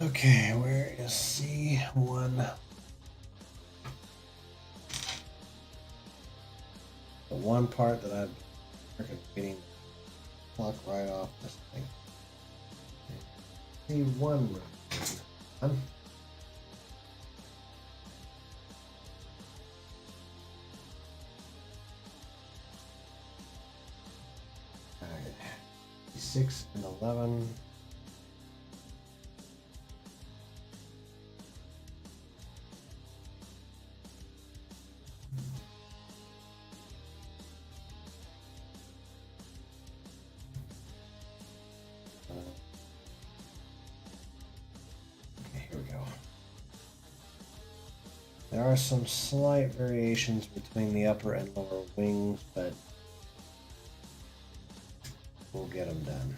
Okay, where is C1? The one part that I've been getting pluck right off this thing. C1 done. Alright. 6 and 11. There are some slight variations between the upper and lower wings, but we'll get them done.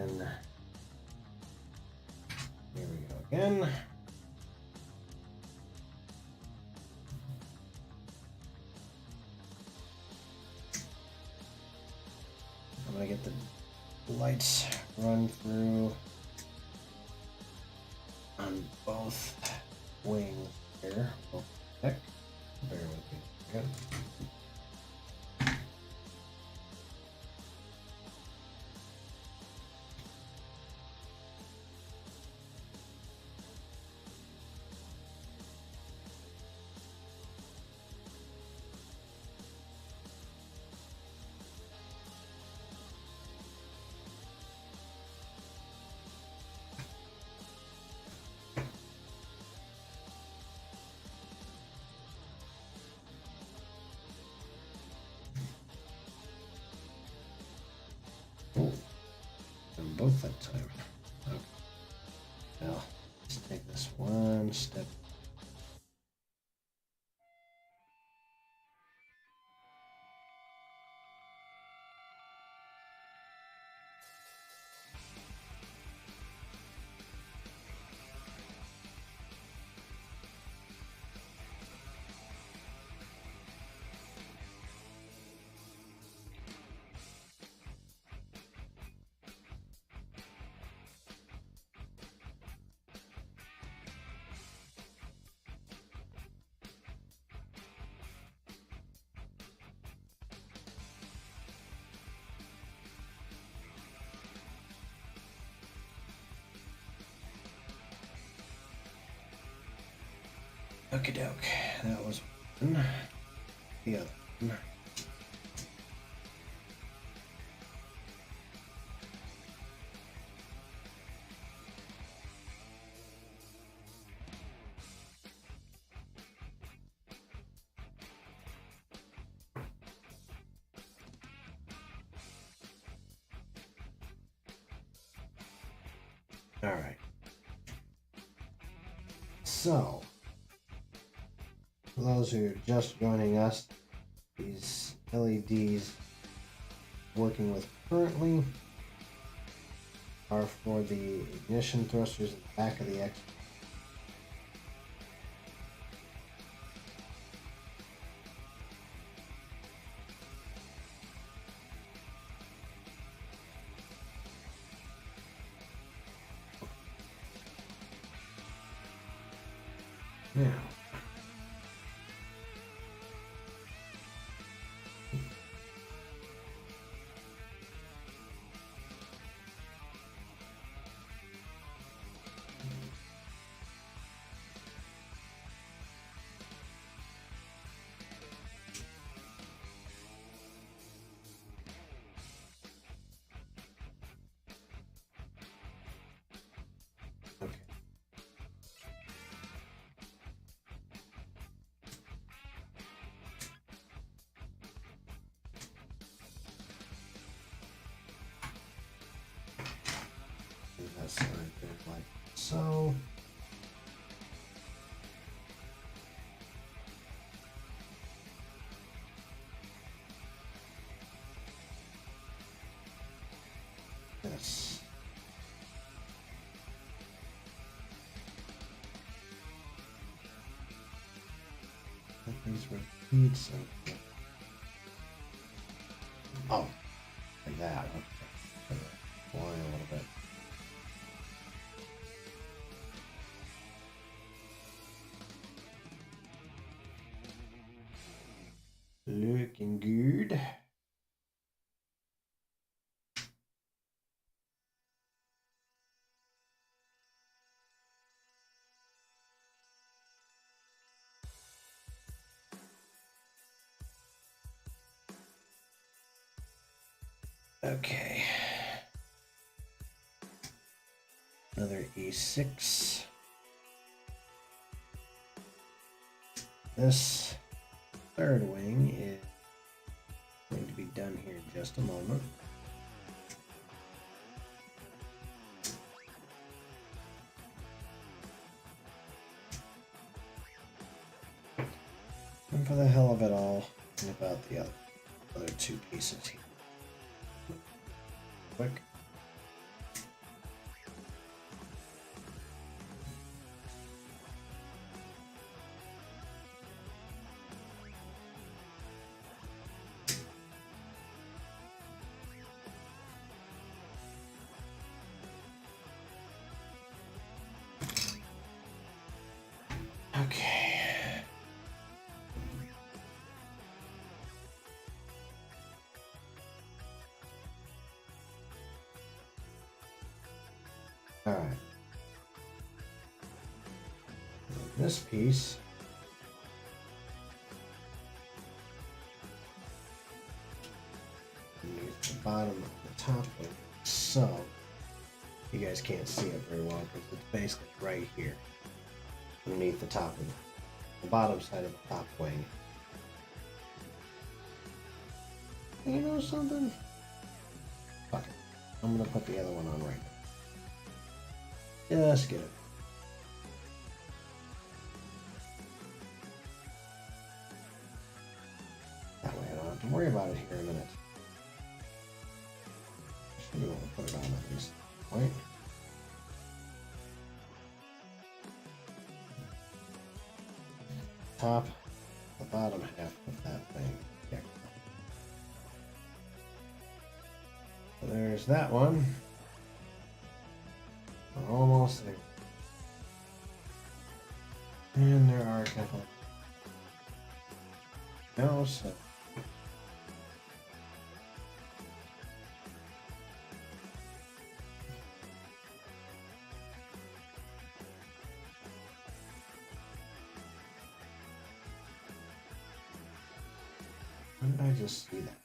then here we go again. I'm gonna get the lights run through on both wings here. Oh, heck. Bear with me. Good. Oh, and both that time. Okay. Now, let's take this one step. Okie doke. That was one. The other one. All right. So, for those who are just joining us, these LEDs working with currently are for the ignition thrusters in the back of the X. Now, okay. And that's right there, like so. Yes. These were feeds. Oh, like that. Okay. Flying a little bit. Looking good. Okay. Another E6. This third wing is going to be done here in just a moment. And for the hell of it all, think about the other two pieces here. Quick. This piece underneath the bottom of the top one. So you guys can't see it very well because it's basically right here underneath the top of the bottom side of the top wing. You know something? Fuck it. I'm gonna put the other one on right now. Just get it. That way I don't have to worry about it here in a minute. Should be able to put it on at least. Right? Top, the bottom half of that thing. Yeah. So there's that one. We're almost there. And there are a couple. No, so. When did I just see that?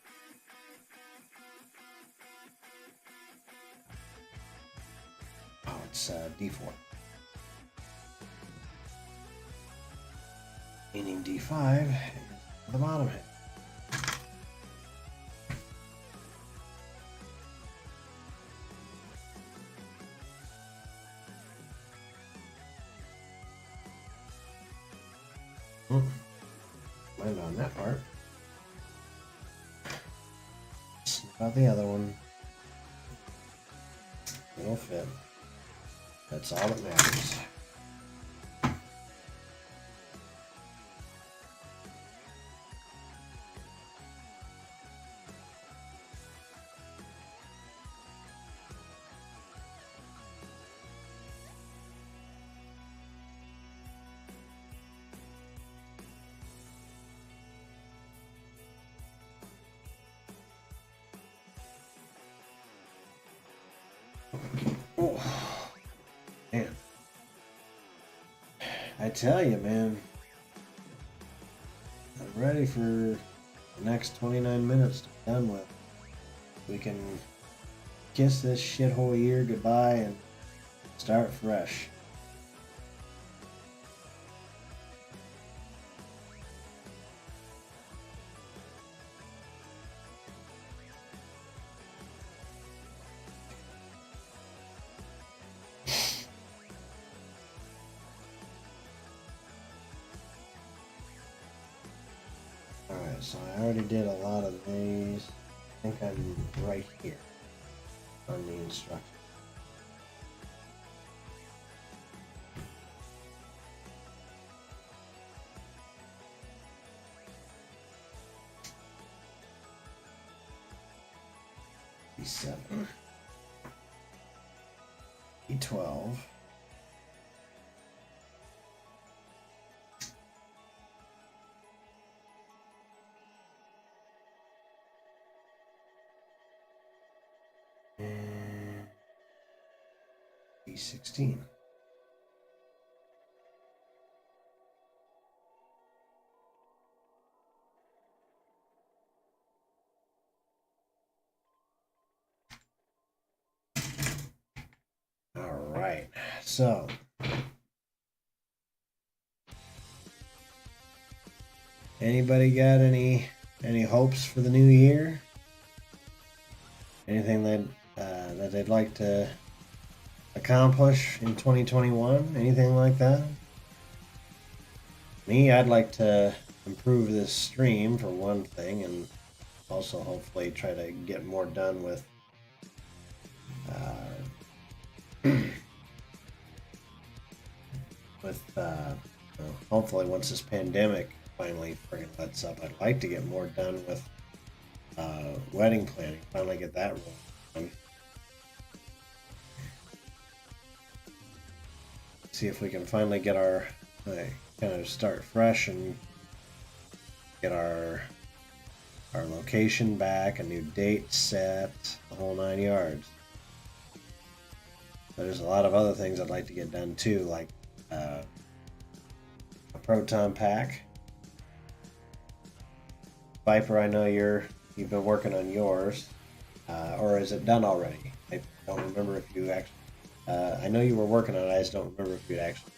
Oh, it's D4. Meaning D5 is the bottom half. Mind on that part. About the other one. It'll fit. That's all that matters. Oh, man. I tell you, man. I'm ready for the next 29 minutes to be done with. We can kiss this shithole year goodbye and start fresh. Alright, so I already did a lot of these. I think I'm right here on the instructions. E7, E12, and E16. All right, so anybody got any hopes for the new year? Anything that they'd like to accomplish in 2021? Anything like that? Me, I'd like to improve this stream for one thing, and also hopefully try to get more done with hopefully once this pandemic finally friggin' lets up, I'd like to get more done with wedding planning. Finally get that rolling. See if we can finally get our kind of start fresh and get our location back, a new date set, the whole 9 yards. There's a lot of other things I'd like to get done too, like a proton pack. Viper, I know you've been working on yours, or is it done already? I don't remember if you actually. I know you were working on it. I just don't remember if you'd actually.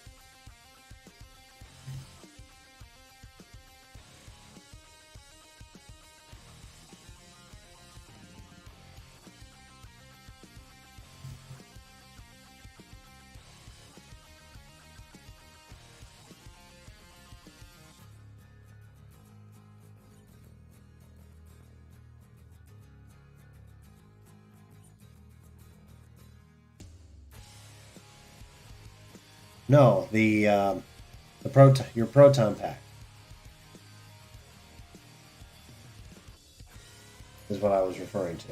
No, the proton your proton pack is what I was referring to.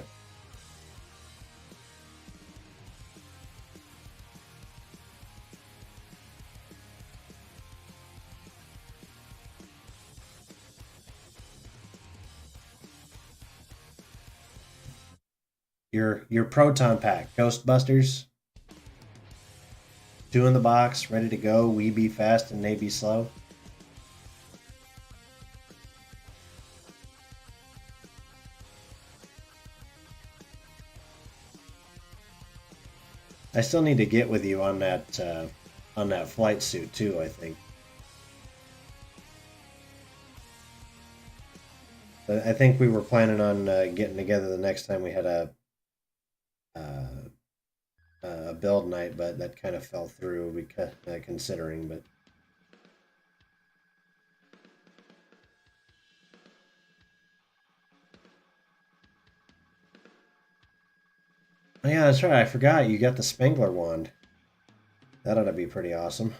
Your proton pack, Ghostbusters, 2 in the box, ready to go. We be fast and they be slow. I still need to get with you on that flight suit too. I think. But I think we were planning on getting together the next time we had uh, a build night, but that kind of fell through because considering. But oh, yeah, that's right. I forgot you got the Spengler wand. That ought to be pretty awesome.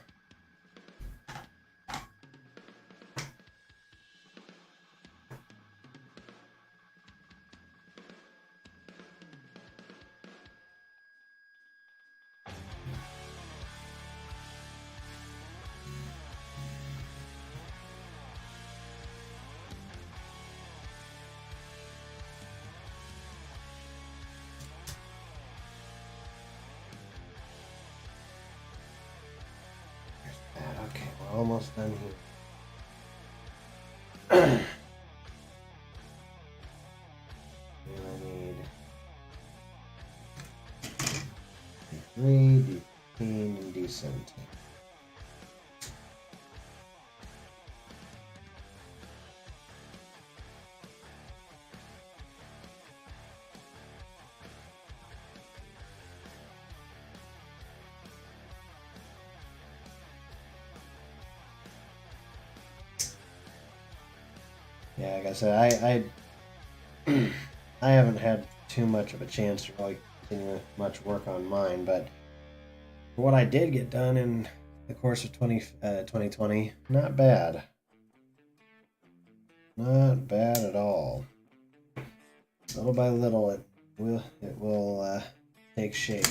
Okay, we're almost done here. I need D3, D15, and D17. Yeah, like I said, I haven't had too much of a chance to really continue much work on mine, but for what I did get done in the course of 2020, not bad. Not bad at all. Little by little, it will take shape.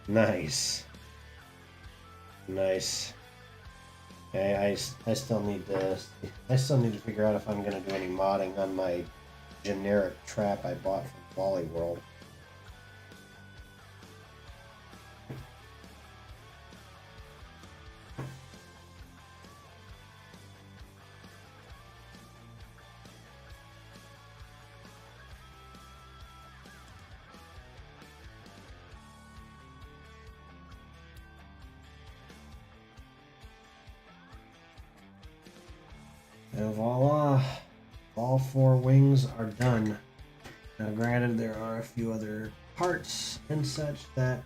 Nice. Nice. Okay, I still need to figure out if I'm gonna do any modding on my generic trap I bought from Volley World. And voila, all 4 wings are done. Now, granted, there are a few other parts and such that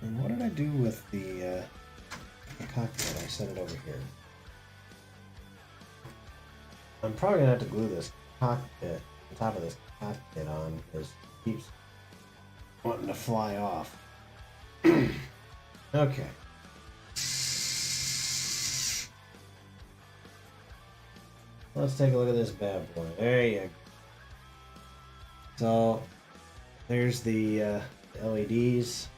And what did I do with the cockpit? I set it over here. I'm probably gonna have to glue this cockpit, the top of this cockpit on, because it keeps wanting to fly off. Okay. Let's take a look at this bad boy. There you go. So, there's the LEDs.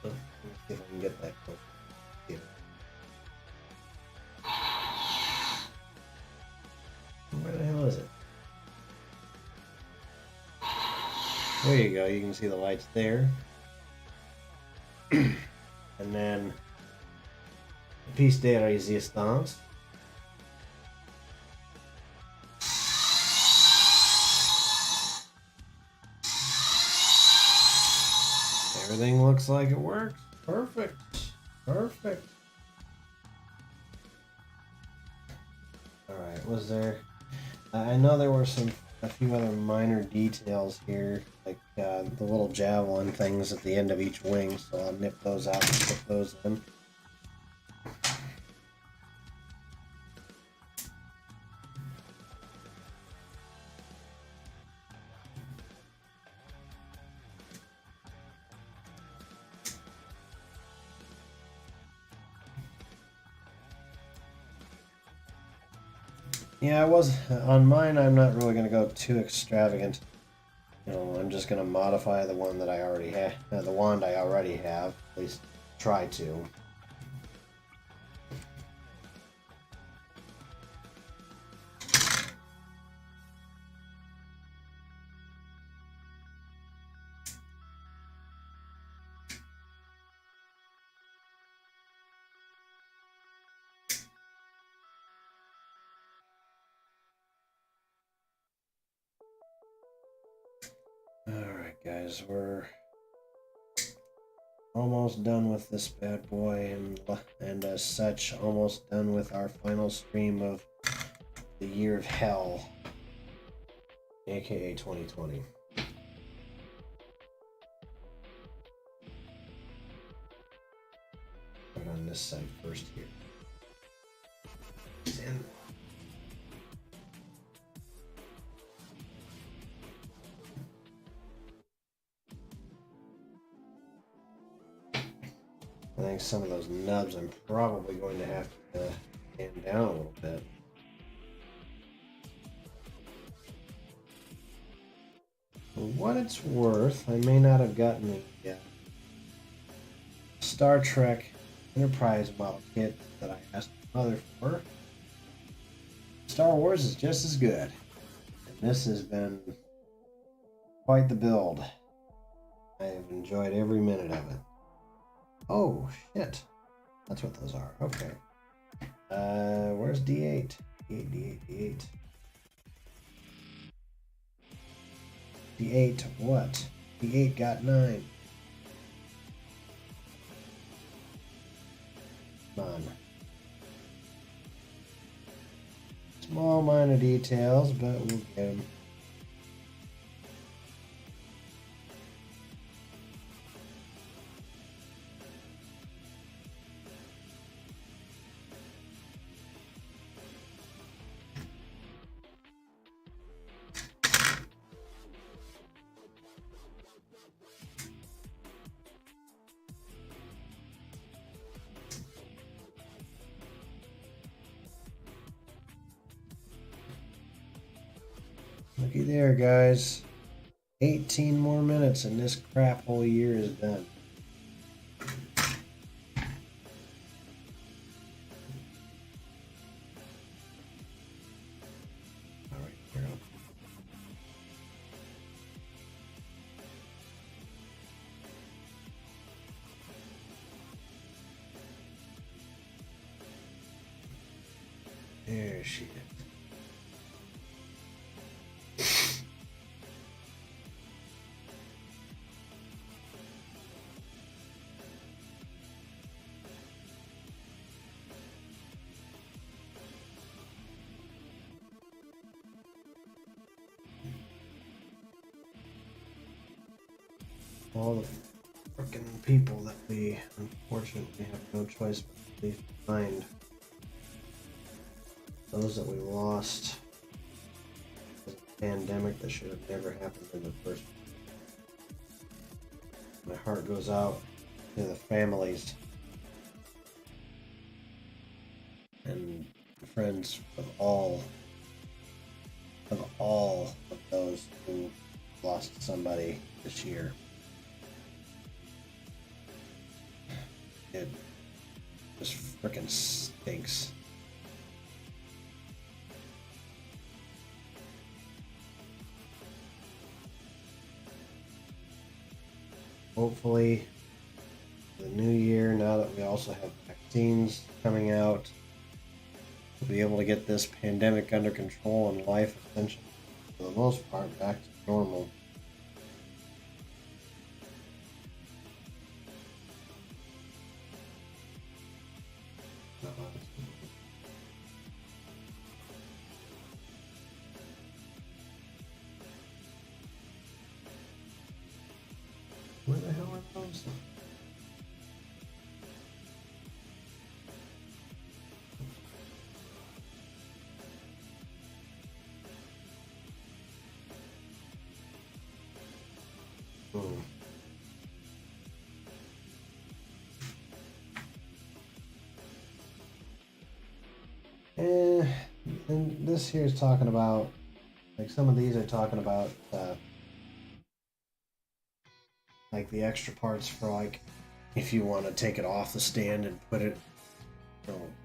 Let me see if I can get that close. Where the hell is it? There you go. You can see the lights there. And then piece de resistance. Everything looks like it works. Perfect. Perfect. Alright, was there... I know there were a few other minor details here, like the little javelin things at the end of each wing, so I'll nip those out and put those in. Yeah, I was on mine. I'm not really going to go too extravagant. You know, I'm just going to modify the one that I already have, the wand I already have. At least try to. Alright guys, we're almost done with this bad boy, and as such, almost done with our final stream of the Year of Hell, aka 2020. Start on this side first here. And I think some of those nubs I'm probably going to have to hand down a little bit. For what it's worth, I may not have gotten the Star Trek Enterprise model kit that I asked my mother for. Star Wars is just as good, and this has been quite the build. I have enjoyed every minute of it. Oh, shit. That's what those are. Okay. Where's D8? D8, D8, D8. D8 what? D8 got 9. Come on. Small minor details, but we'll get them. Looky there, guys. 18 more minutes and this crap whole year is done. Alright, here. There she is. all the freaking people that we unfortunately have no choice but to leave behind. Those that we lost. Pandemic that should have never happened in the first place. My heart goes out to the families and friends of all of those who lost somebody this year. It just freaking stinks. Hopefully, the new year, now that we also have vaccines coming out, we'll be able to get this pandemic under control and life essentially, for the most part, back to normal. Where the hell are those? And this here is talking about, like some of these are talking about, like the extra parts for like, if you want to take it off the stand and put it,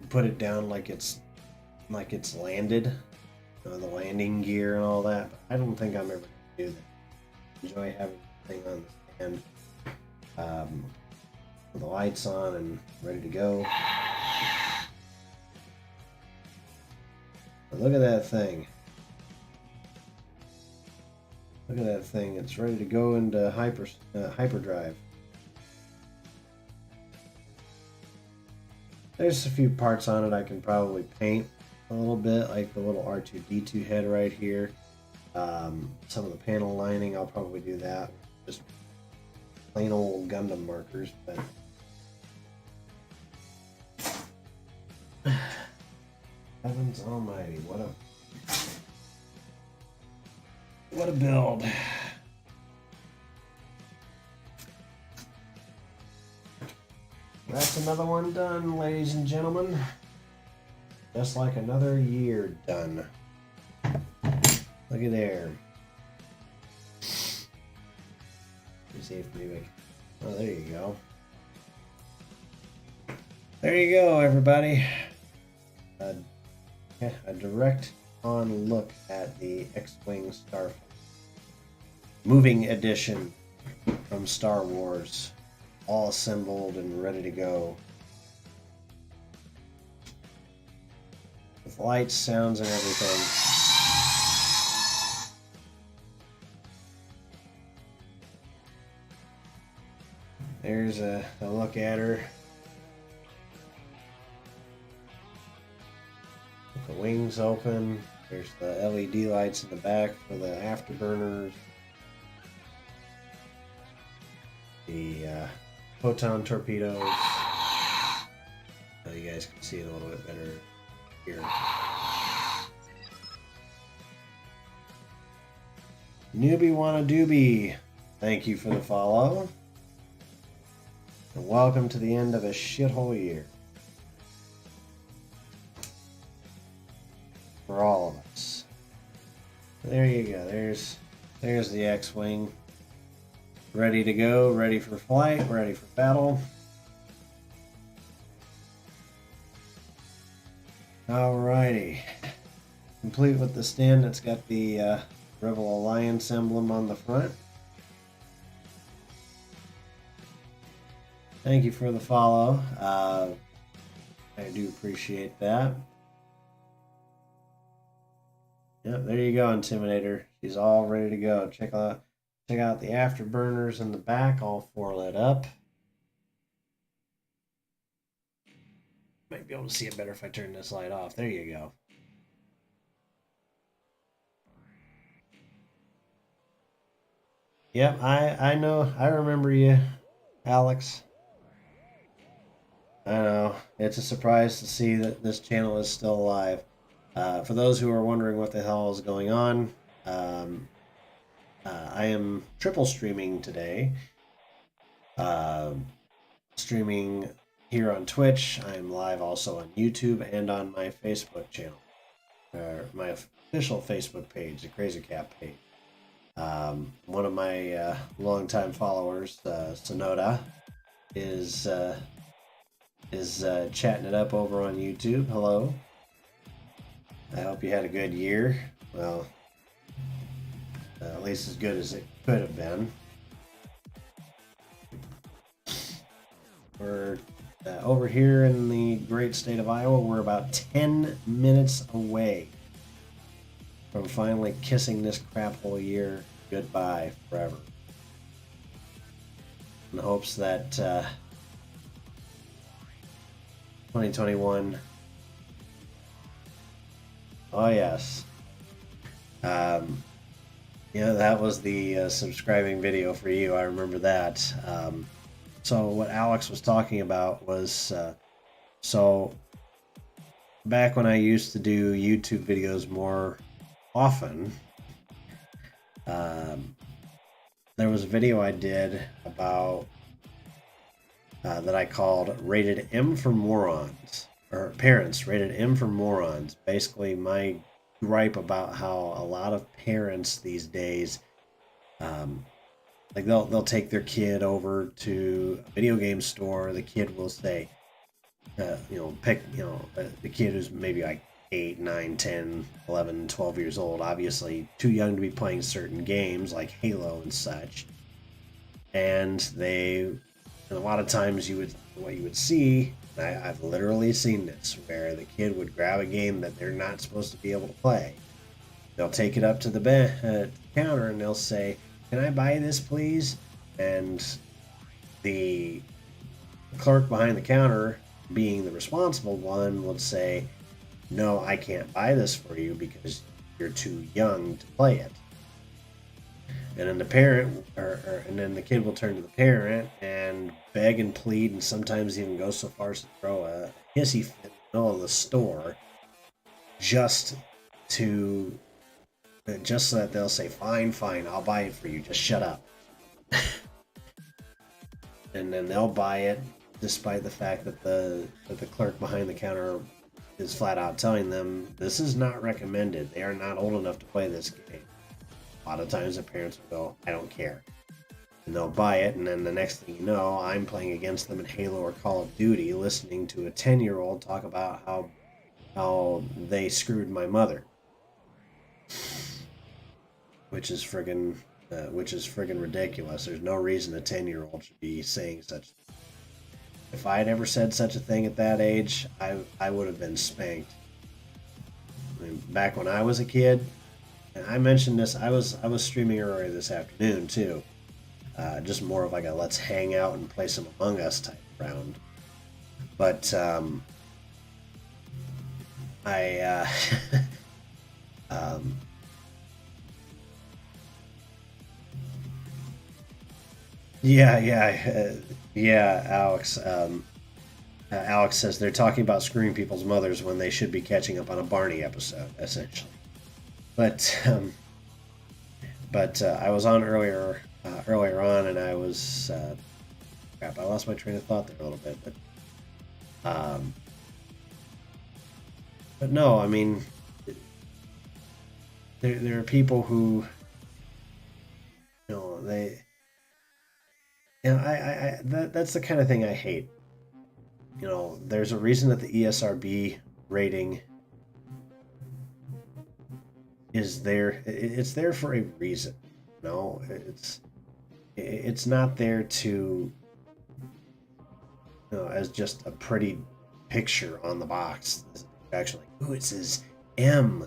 put it down like it's landed, the landing gear and all that. But I don't think I'm ever gonna do that. Enjoy having the thing on the stand, with the lights on and ready to go. But look at that thing. Look at that thing. It's ready to go into hyperdrive. There's a few parts on it I can probably paint a little bit, like the little R2-D2 head right here. Some of the panel lining, I'll probably do that. Just plain old Gundam markers, but heavens almighty, what a build. That's another one done, ladies and gentlemen. Just like another year done. Look at there. Let's see if maybe oh, there you go. There you go, everybody. A direct on look at the X-Wing Starfighter moving edition from Star Wars, all assembled and ready to go, with lights, sounds, and everything. There's a look at her. The wings open. There's the LED lights in the back for the afterburners. The photon torpedoes. So you guys can see it a little bit better here. Newbie Wanna Doobie, thank you for the follow. And welcome to the end of a shithole year. For all of us. There you go. There's the X-Wing. Ready to go, ready for flight, ready for battle. Alrighty. Complete with the stand that's got the Rebel Alliance emblem on the front. Thank you for the follow. I do appreciate that. Yep, there you go, Intimidator. She's all ready to go. Check out the afterburners in the back, all 4 lit up. Might be able to see it better if I turn this light off. There you go. Yep, I know. I remember you, Alex. I know. It's a surprise to see that this channel is still alive. For those who are wondering what the hell is going on, um, I am triple streaming today. Um Streaming here on Twitch. I'm live also on YouTube and on my Facebook channel, my official Facebook page, the Crazy Cat page. One of my longtime followers, Sonoda, is chatting it up over on YouTube. Hello. I hope you had a good year. Well, at least as good as it could have been. We're over here in the great state of Iowa. We're about 10 minutes away from finally kissing this crap hole year goodbye forever. In the hopes that 2021. Oh, yes. Yeah, that was the subscribing video for you. I remember that. So, what Alex was talking about was so back when I used to do YouTube videos more often, there was a video I did about that I called Rated M for Morons, or Parents Rated M for Morons. Basically, my gripe about how a lot of parents these days, like they'll take their kid over to a video game store. The kid will say, pick, the kid who's maybe like 8, 9, 10, 11, 12 years old, obviously too young to be playing certain games like Halo and such. And a lot of times what you would see, I've literally seen this, where the kid would grab a game that they're not supposed to be able to play. They'll take it up to the counter and they'll say, "Can I buy this, please?" And the clerk behind the counter, being the responsible one, would say, "No, I can't buy this for you because you're too young to play it." And then the parent, and then the kid will turn to the parent and beg and plead, and sometimes even go so far as to throw a hissy fit in the middle of the store, just so that they'll say, "Fine, fine, I'll buy it for you. Just shut up." And then they'll buy it, despite the fact that the clerk behind the counter is flat out telling them this is not recommended. They are not old enough to play this game. A lot of times the parents will go, "I don't care." And they'll buy it, and then the next thing you know, I'm playing against them in Halo or Call of Duty, listening to a 10-year-old talk about how they screwed my mother. Which is friggin' ridiculous. There's no reason a 10-year-old should be saying such. If I had ever said such a thing at that age, I would have been spanked. I mean, back when I was a kid, and I mentioned this, I was streaming earlier this afternoon too. Just more of like a let's hang out and play some Among Us type round. But I yeah, Alex. Alex says they're talking about screwing people's mothers when they should be catching up on a Barney episode, essentially. But I was on earlier on, and I was crap. I lost my train of thought there a little bit, but no, I mean, there are people who, they, that's the kind of thing I hate. There's a reason that the ESRB rating is there. It's there for a reason. It's not there to, as just a pretty picture on the box. It's actually, ooh, it says M.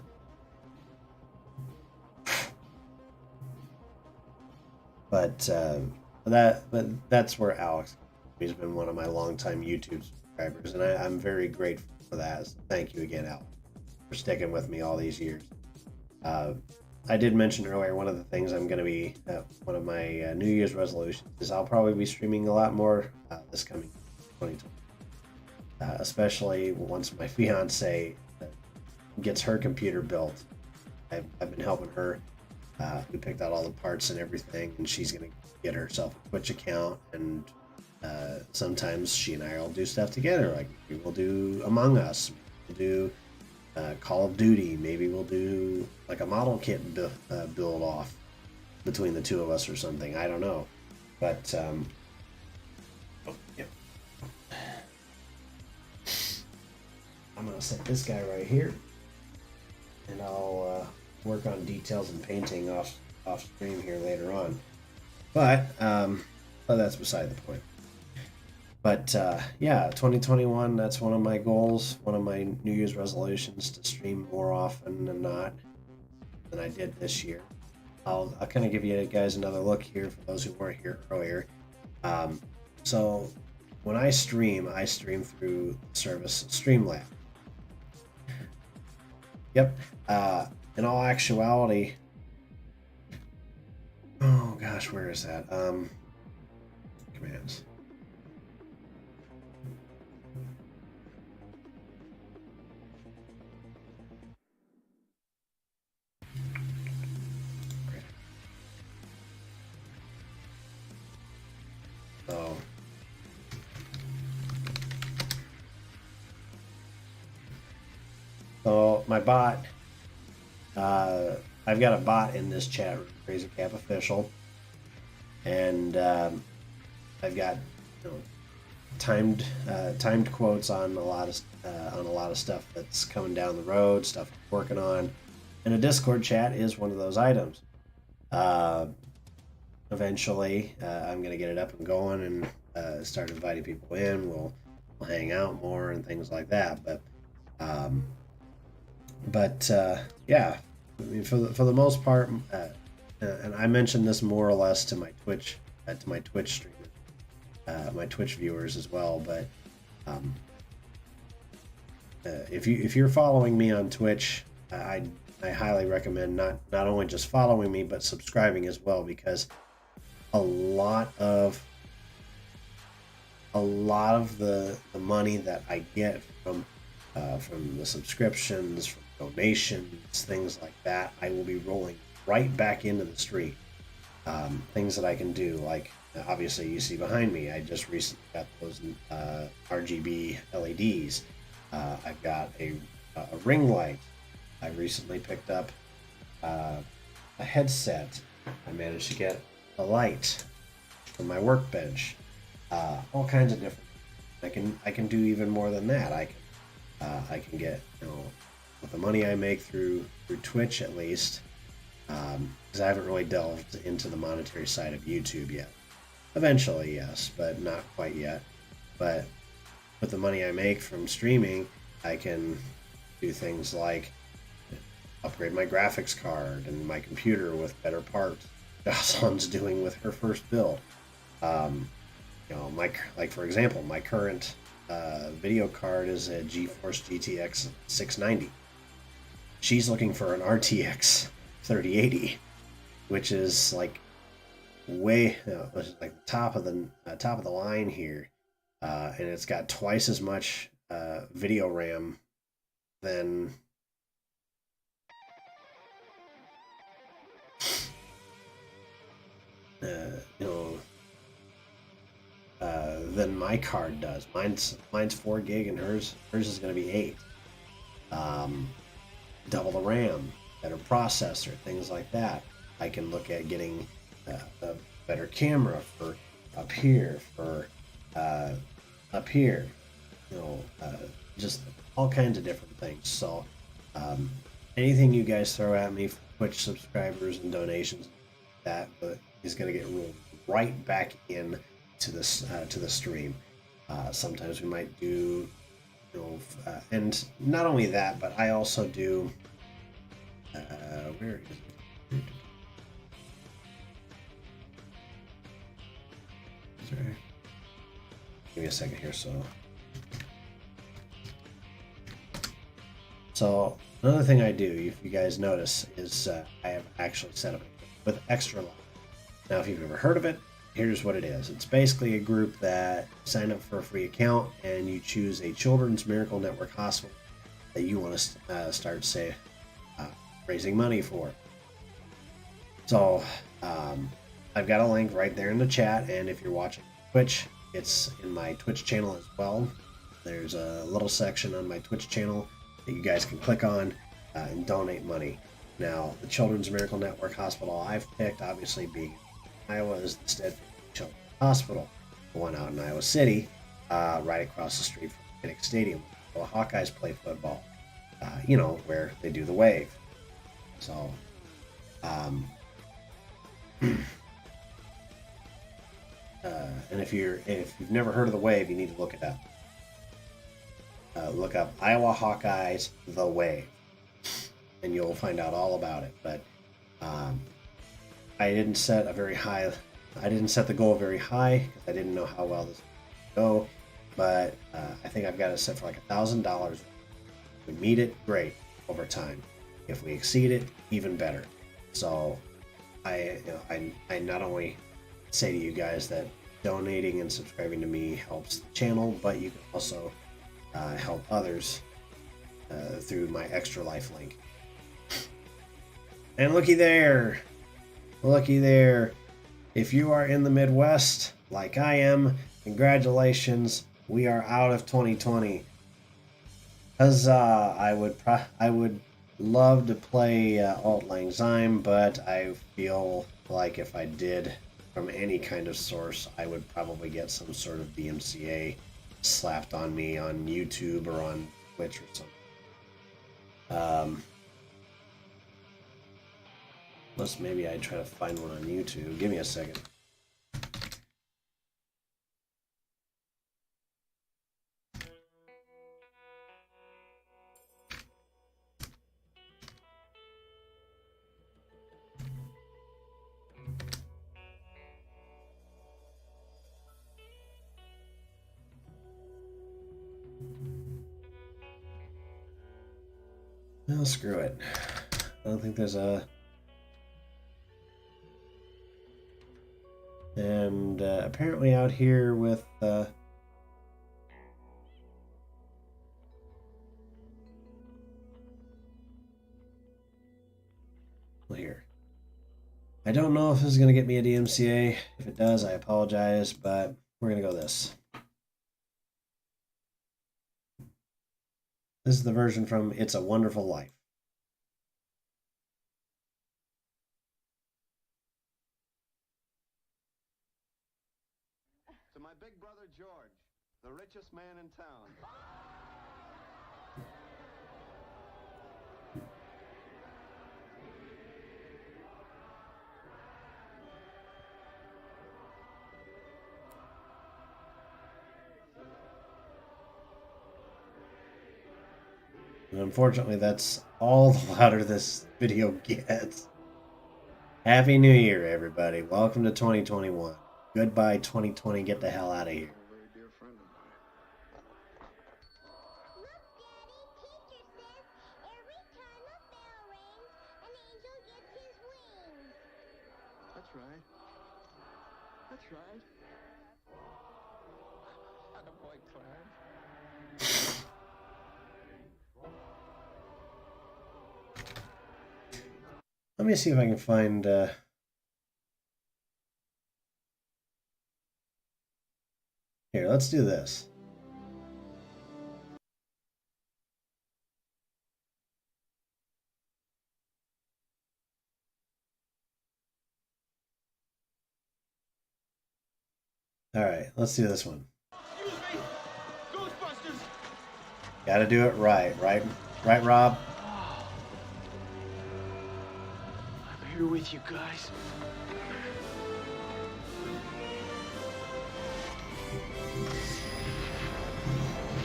But that's where Alex, he's been one of my longtime YouTube subscribers, and I'm very grateful for that. So thank you again, Alex, for sticking with me all these years. I did mention earlier, one of the things I'm going to be, one of my New Year's resolutions is I'll probably be streaming a lot more this coming 2020, especially once my fiance gets her computer built. I've been helping her. We picked out all the parts and everything, and she's going to get herself a Twitch account. And sometimes she and I will do stuff together. Like we will do Among Us, we'll do Call of Duty. Maybe we'll do like a model kit build off between the two of us or something. I don't know, but oh, yeah. I'm gonna set this guy right here, and I'll work on details and painting off stream here later on. But that's beside the point. But yeah, 2021, that's one of my goals, one of my New Year's resolutions, to stream more often than not than I did this year. I'll kind of give you guys another look here for those who weren't here earlier. So when I stream through the service Streamlab. Yep. In all actuality, oh gosh, where is that? Commands. So my bot, I've got a bot in this chat room, Crazy Cap Official, and I've got timed quotes on a lot of stuff that's coming down the road, stuff I'm working on, and a Discord chat is one of those items. Eventually, I'm gonna get it up and going and start inviting people in. We'll hang out more and things like that. But yeah, I mean, for the most part, and I mentioned this more or less to my Twitch streamers, my Twitch viewers as well. But if you're following me on Twitch, I highly recommend not only just following me but subscribing as well, because a lot of the money that I get from the subscriptions, from donations, things like that, I will be rolling right back into the street. Things that I can do, like obviously you see behind me, I just recently got those RGB LEDs. I've got a ring light. I recently picked up a headset. I managed to get a light for my workbench. All kinds of different. I can do even more than that. I can get, with the money I make through Twitch, at least, because I haven't really delved into the monetary side of YouTube yet. Eventually, yes, but not quite yet. But with the money I make from streaming, I can do things like upgrade my graphics card and my computer with better parts. Jocelyn's doing with her first build. For example, my current video card is a GeForce GTX 690. She's looking for an RTX 3080, which is like way like top of the line here, and it's got twice as much video RAM than than my card does. Mine's 4 gig and hers is going to be 8. Double the RAM, better processor, things like that. I can look at getting a better camera for up here, just all kinds of different things. So anything you guys throw at me for Twitch subscribers and donations, that is going to get rolled right back in to the stream. Sometimes we might do, and not only that, but I also do. Where is it? Sorry. Give me a second here. So So another thing I do, if you guys notice, is I have actually set up with Extra Life. Now, if you've ever heard of it, here's what it is. It's basically a group that sign up for a free account and you choose a Children's Miracle Network hospital that you want to start, say, raising money for. So I've got a link right there in the chat, and if you're watching Twitch, it's in my Twitch channel as well. There's a little section on my Twitch channel that you guys can click on and donate money. Now, the Children's Miracle Network Hospital I've picked, obviously being Iowa, is the Steadfast Children's Hospital, the one out in Iowa City, right across the street from Kinnick Stadium, where the Hawkeyes play football. You know, where they do the wave. So, and if you've never heard of the wave, you need to look it up. Look up Iowa Hawkeyes The Wave, and you'll find out all about it. But I didn't set a very high. I didn't set the goal very high because I didn't know how well this would go. But I think I've got it set for like $1,000. If we meet it, great. Over time, if we exceed it, even better. So I not only say to you guys that donating and subscribing to me helps the channel, but you can also help others through my Extra Life link. And looky there, if you are in the Midwest like I am, congratulations, we are out of 2020. Huzzah! I would love to play Auld Lang Syne, but I feel like if I did from any kind of source, I would probably get some sort of DMCA slapped on me on YouTube or on Twitch or something. Unless maybe I'd try to find one on YouTube. Give me a second. Well, screw it. I don't think there's a... And apparently out here with... here. I don't know if this is going to get me a DMCA. If it does, I apologize, but we're going to go this. This is the version from It's a Wonderful Life. To my big brother George, the richest man in town. And unfortunately, that's all the louder this video gets. Happy New Year, everybody. Welcome to 2021. Goodbye, 2020. Get the hell out of here. A very dear friend of mine. Look, Daddy, teacher says every time a bell rings, an angel gets his wings. That's right. That's right. Attaboy, Clarence. Let me see if I can find... Here, let's do this. All right, let's do this one. Excuse me, Ghostbusters. Gotta do it right, right, Rob? I'm here with you guys.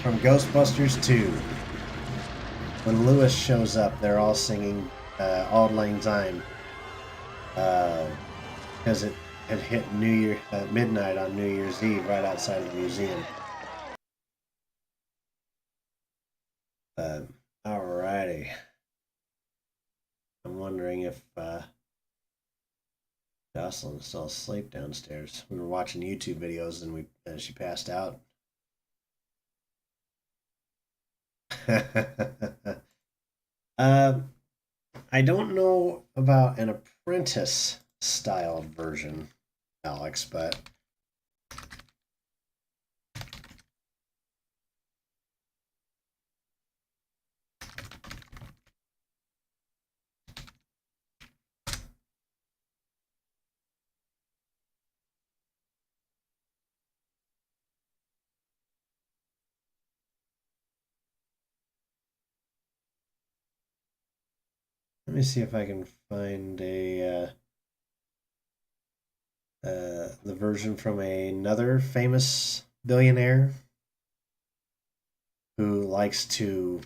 From Ghostbusters 2. When Lewis shows up, they're all singing Auld Lang Syne because it had hit midnight on New Year's Eve right outside of the museum. Alrighty. boy. I'm wondering if Jocelyn's still asleep downstairs. We were watching YouTube videos and she passed out. I don't know about an apprentice styled version, Alex, but let me see if I can find the version from another famous billionaire who likes to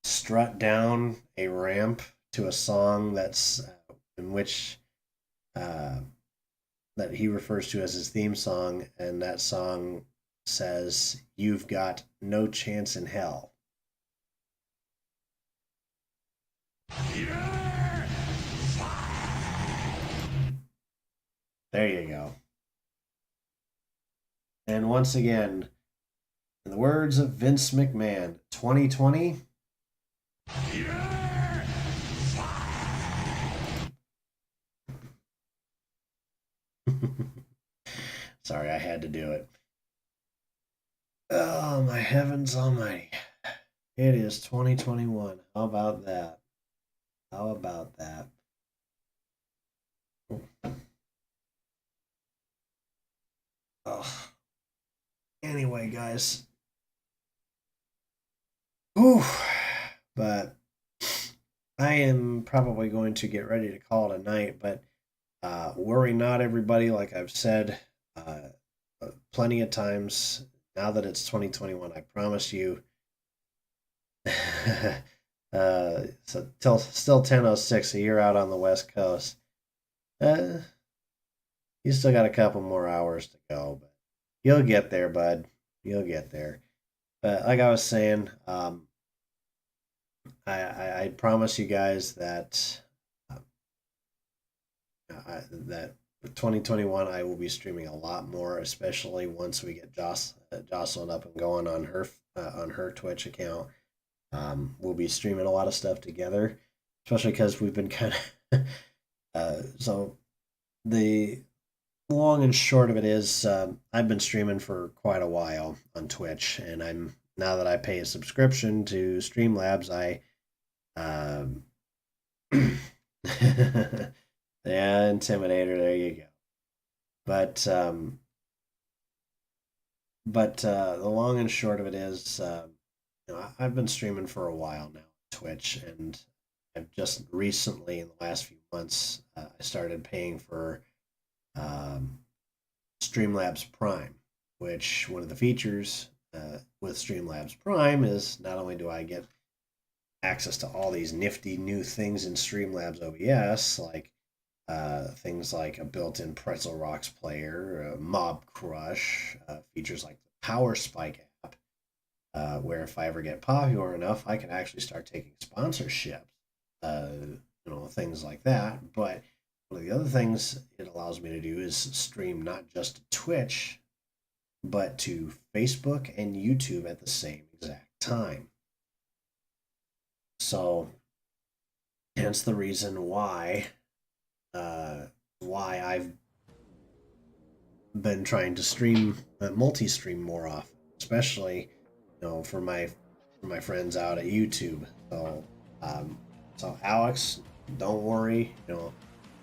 strut down a ramp to a song that's in which that he refers to as his theme song, and that song says, "You've got no chance in hell." There you go. And once again, in the words of Vince McMahon, 2020. Sorry, I had to do it. Oh, my heavens almighty. It is 2021. How about that? How about that? Oh. Anyway, guys. Whew. But I am probably going to get ready to call it a night, but worry not, everybody. Like I've said plenty of times, now that it's 2021, I promise you. So still 10:06, a year out on the West Coast. You still got a couple more hours to go, but you'll get there, bud. You'll get there. But like I was saying, I promise you guys that that 2021 I will be streaming a lot more, especially once we get Jocelyn up and going on her Twitch account. We'll be streaming a lot of stuff together, especially because we've been kind of so the long and short of it is I've been streaming for quite a while on Twitch, and now that I pay a subscription to Streamlabs, yeah, Intimidator, there you go. But the long and short of it is I've been streaming for a while now on Twitch, and I've just recently, in the last few months, I started paying for Streamlabs Prime, which one of the features with Streamlabs Prime is not only do I get access to all these nifty new things in Streamlabs OBS, like things like a built-in Pretzel Rocks player, Mob Crush, features like the Power Spike app, where if I ever get popular enough, I can actually start taking sponsorships, things like that. But one of the other things it allows me to do is stream not just to Twitch, but to Facebook and YouTube at the same exact time. So, hence the reason why I've been trying to stream multi-stream more often, especially for my friends out at YouTube. So Alex, don't worry,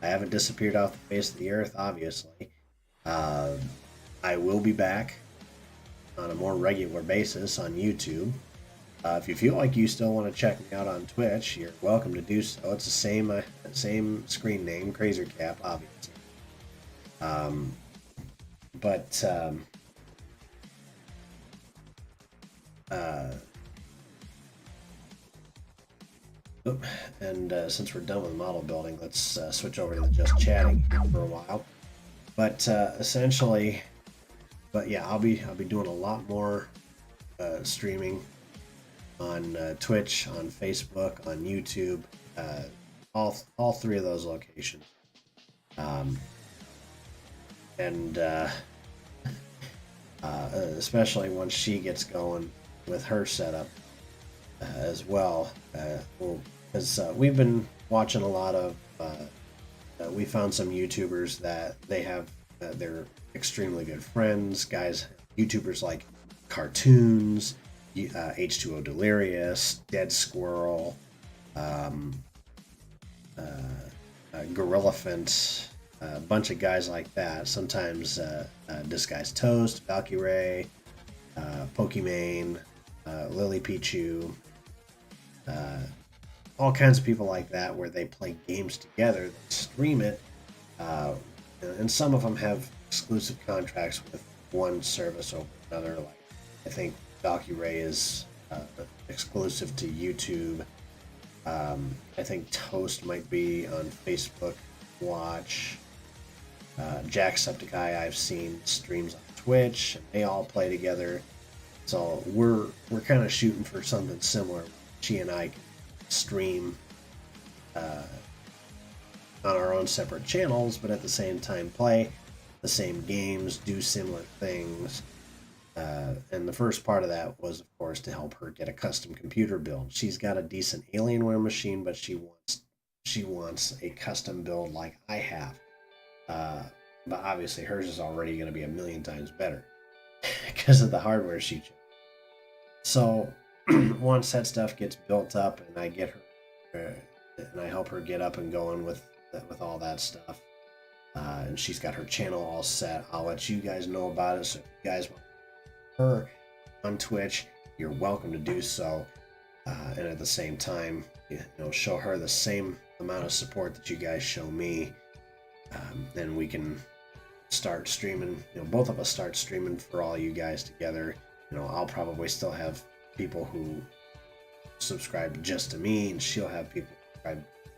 I haven't disappeared off the face of the earth, obviously. I will be back on a more regular basis on YouTube. If you feel like you still want to check me out on Twitch, you're welcome to do so. It's the same screen name, CrazerCap, obviously. Since we're done with model building, let's switch over to the just chatting for a while. But essentially, I'll be doing a lot more streaming on Twitch, on Facebook, on YouTube, all three of those locations. And especially once she gets going with her setup as well. Because we've been watching a lot of, we found some YouTubers that they have, they're extremely good friends, guys, YouTubers like Cartoons, H2O Delirious, Dead Squirrel, Gorillafant, a bunch of guys like that. Sometimes Disguised Toast, Valkyrie, Pokimane, Lily Pichu, all kinds of people like that where they play games together, they stream it, and some of them have exclusive contracts with one service over another. Like I think Valkyrie is exclusive to YouTube. I think Toast might be on Facebook Watch. Jacksepticeye I've seen streams on Twitch, and they all play together. So we're kind of shooting for something similar. She and I can stream on our own separate channels, but at the same time play the same games, do similar things. And the first part of that was, of course, to help her get a custom computer build. She's got a decent Alienware machine, but she wants a custom build like I have. But obviously hers is already going to be a million times better because of the hardware she chose. So once that stuff gets built up and I get her, and I help her get up and going with all that stuff, and she's got her channel all set, I'll let you guys know about it. So if you guys want her on Twitch, you're welcome to do so. And at the same time, show her the same amount of support that you guys show me. Then we can start streaming, both of us start streaming for all you guys together. I'll probably still have people who subscribe just to me, and she'll have people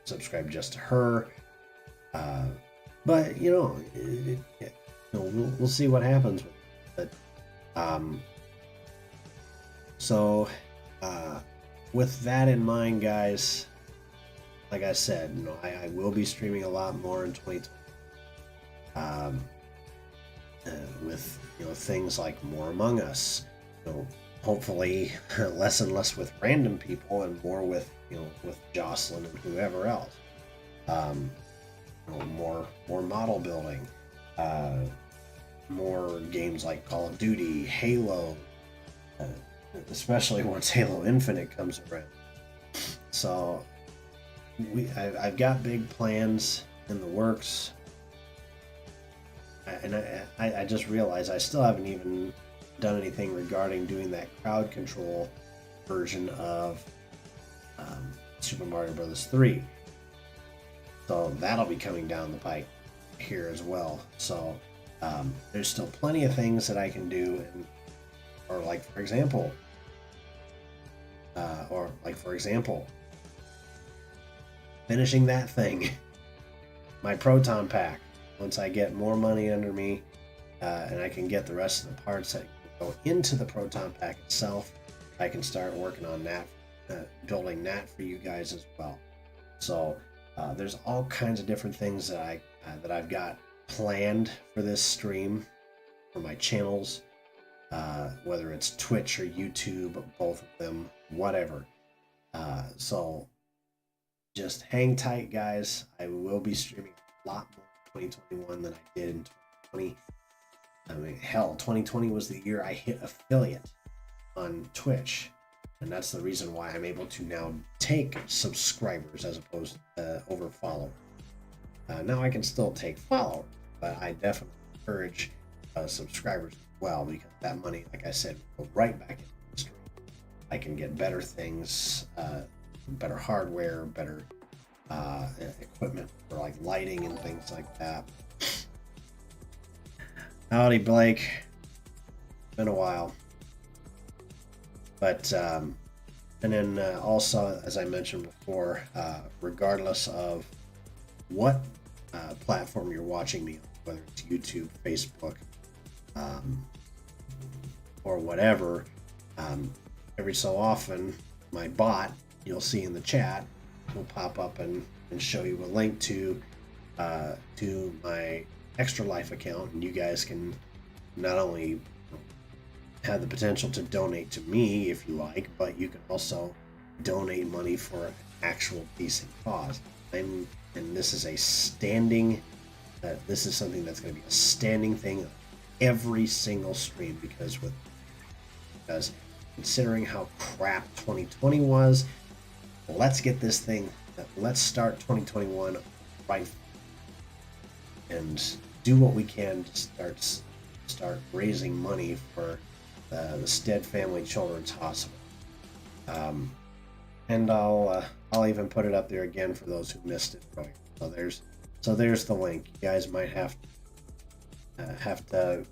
subscribe just to her. But we'll see what happens with it. So with that in mind, guys, like I said, I will be streaming a lot more in 2020. With things like more Among Us, hopefully less and less with random people and more with with Jocelyn and whoever else. More model building, more games like Call of Duty, Halo, especially once Halo Infinite comes around. So I've got big plans in the works. And I just realized I still haven't even done anything regarding doing that crowd control version of Super Mario Bros. 3. So that'll be coming down the pike here as well. So there's still plenty of things that I can do, or like for example, finishing that thing, my Proton Pack. Once I get more money under me, and I can get the rest of the parts that go into the Proton Pack itself, I can start working on that, building that for you guys as well. So there's all kinds of different things that I've got planned for this stream, for my channels, whether it's Twitch or YouTube, both of them, whatever. So just hang tight, guys. I will be streaming a lot more 2021 than I did in 2020. I mean, hell, 2020 was the year I hit affiliate on Twitch, and that's the reason why I'm able to now take subscribers as opposed to over followers. Now I can still take followers, but I definitely encourage subscribers as well, because that money, like I said, will go right back into the stream. I can get better things, better hardware, better equipment for like lighting and things like that. Howdy, Blake. Been a while. But and then also, as I mentioned before, regardless of what platform you're watching me on, whether it's YouTube, Facebook, or whatever, every so often my bot, you'll see in the chat, will pop up and show you a link to my Extra Life account, and you guys can not only have the potential to donate to me if you like, but you can also donate money for an actual decent cause. And this is a standing, this is something that's going to be a standing thing every single stream, because considering how crap 2020 was, let's get this thing, let's start 2021 right and do what we can to start raising money for the Stead Family Children's Hospital. And I'll even put it up there again for those who missed it. So there's the link. You guys might have to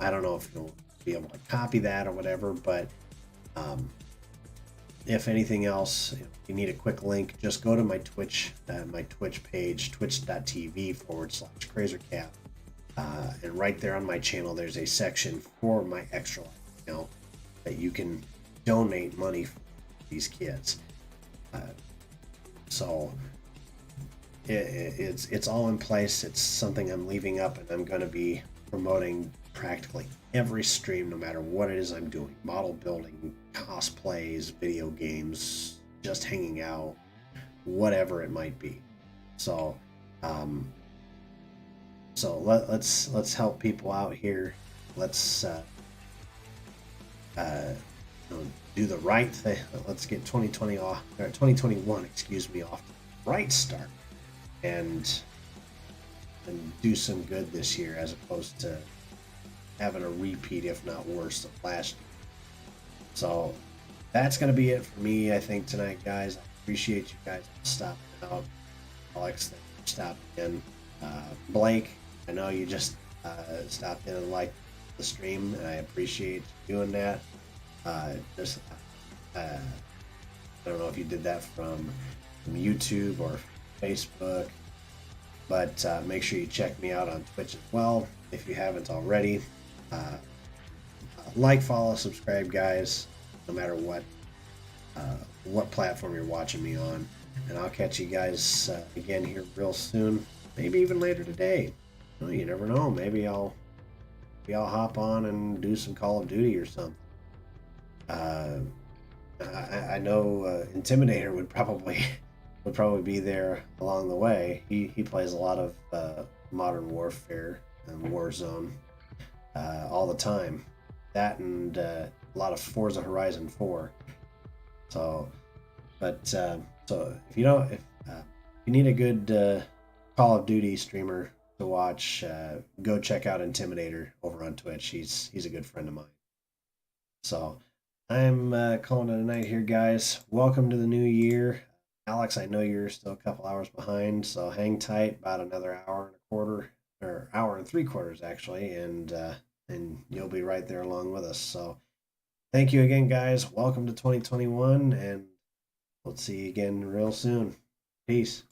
I don't know if you'll be able to copy that or whatever, but if anything else, if you need a quick link, just go to my Twitch page, twitch.tv/CrazerCap, and right there on my channel, there's a section for my Extra Life account that you can donate money for these kids. So it's all in place. It's something I'm leaving up, and I'm going to be promoting practically every stream, no matter what it is I'm doing: model building, cosplays, video games, just hanging out, whatever it might be. So let's help people out here. Let's do the right thing. Let's get 2021, excuse me, off to the right start, and do some good this year, as opposed to having a repeat, if not worse, of last year. So that's going to be it for me, I think, tonight, guys. I appreciate you guys stopping out. Alex, thanks for stopping in. Blake, I know you just stopped in and liked the stream, and I appreciate you doing that. I don't know if you did that from YouTube or Facebook, but make sure you check me out on Twitch as well if you haven't already. Like, follow, subscribe, guys, no matter what platform you're watching me on. And I'll catch you guys again here real soon, maybe even later today. Well, you never know. Maybe I'll hop on and do some Call of Duty or something. I know Intimidator would probably be there along the way. He plays a lot of Modern Warfare and Warzone all the time. That and a lot of Forza Horizon 4. So if you need a good Call of Duty streamer to watch, go check out Intimidator over on Twitch. He's a good friend of mine. So I'm calling it a night here, guys. Welcome to the new year. Alex, I know you're still a couple hours behind, so hang tight. About another hour and a quarter, or hour and 3/4 actually, and you'll be right there along with us. So thank you again, guys. Welcome to 2021, and we'll see you again real soon. Peace.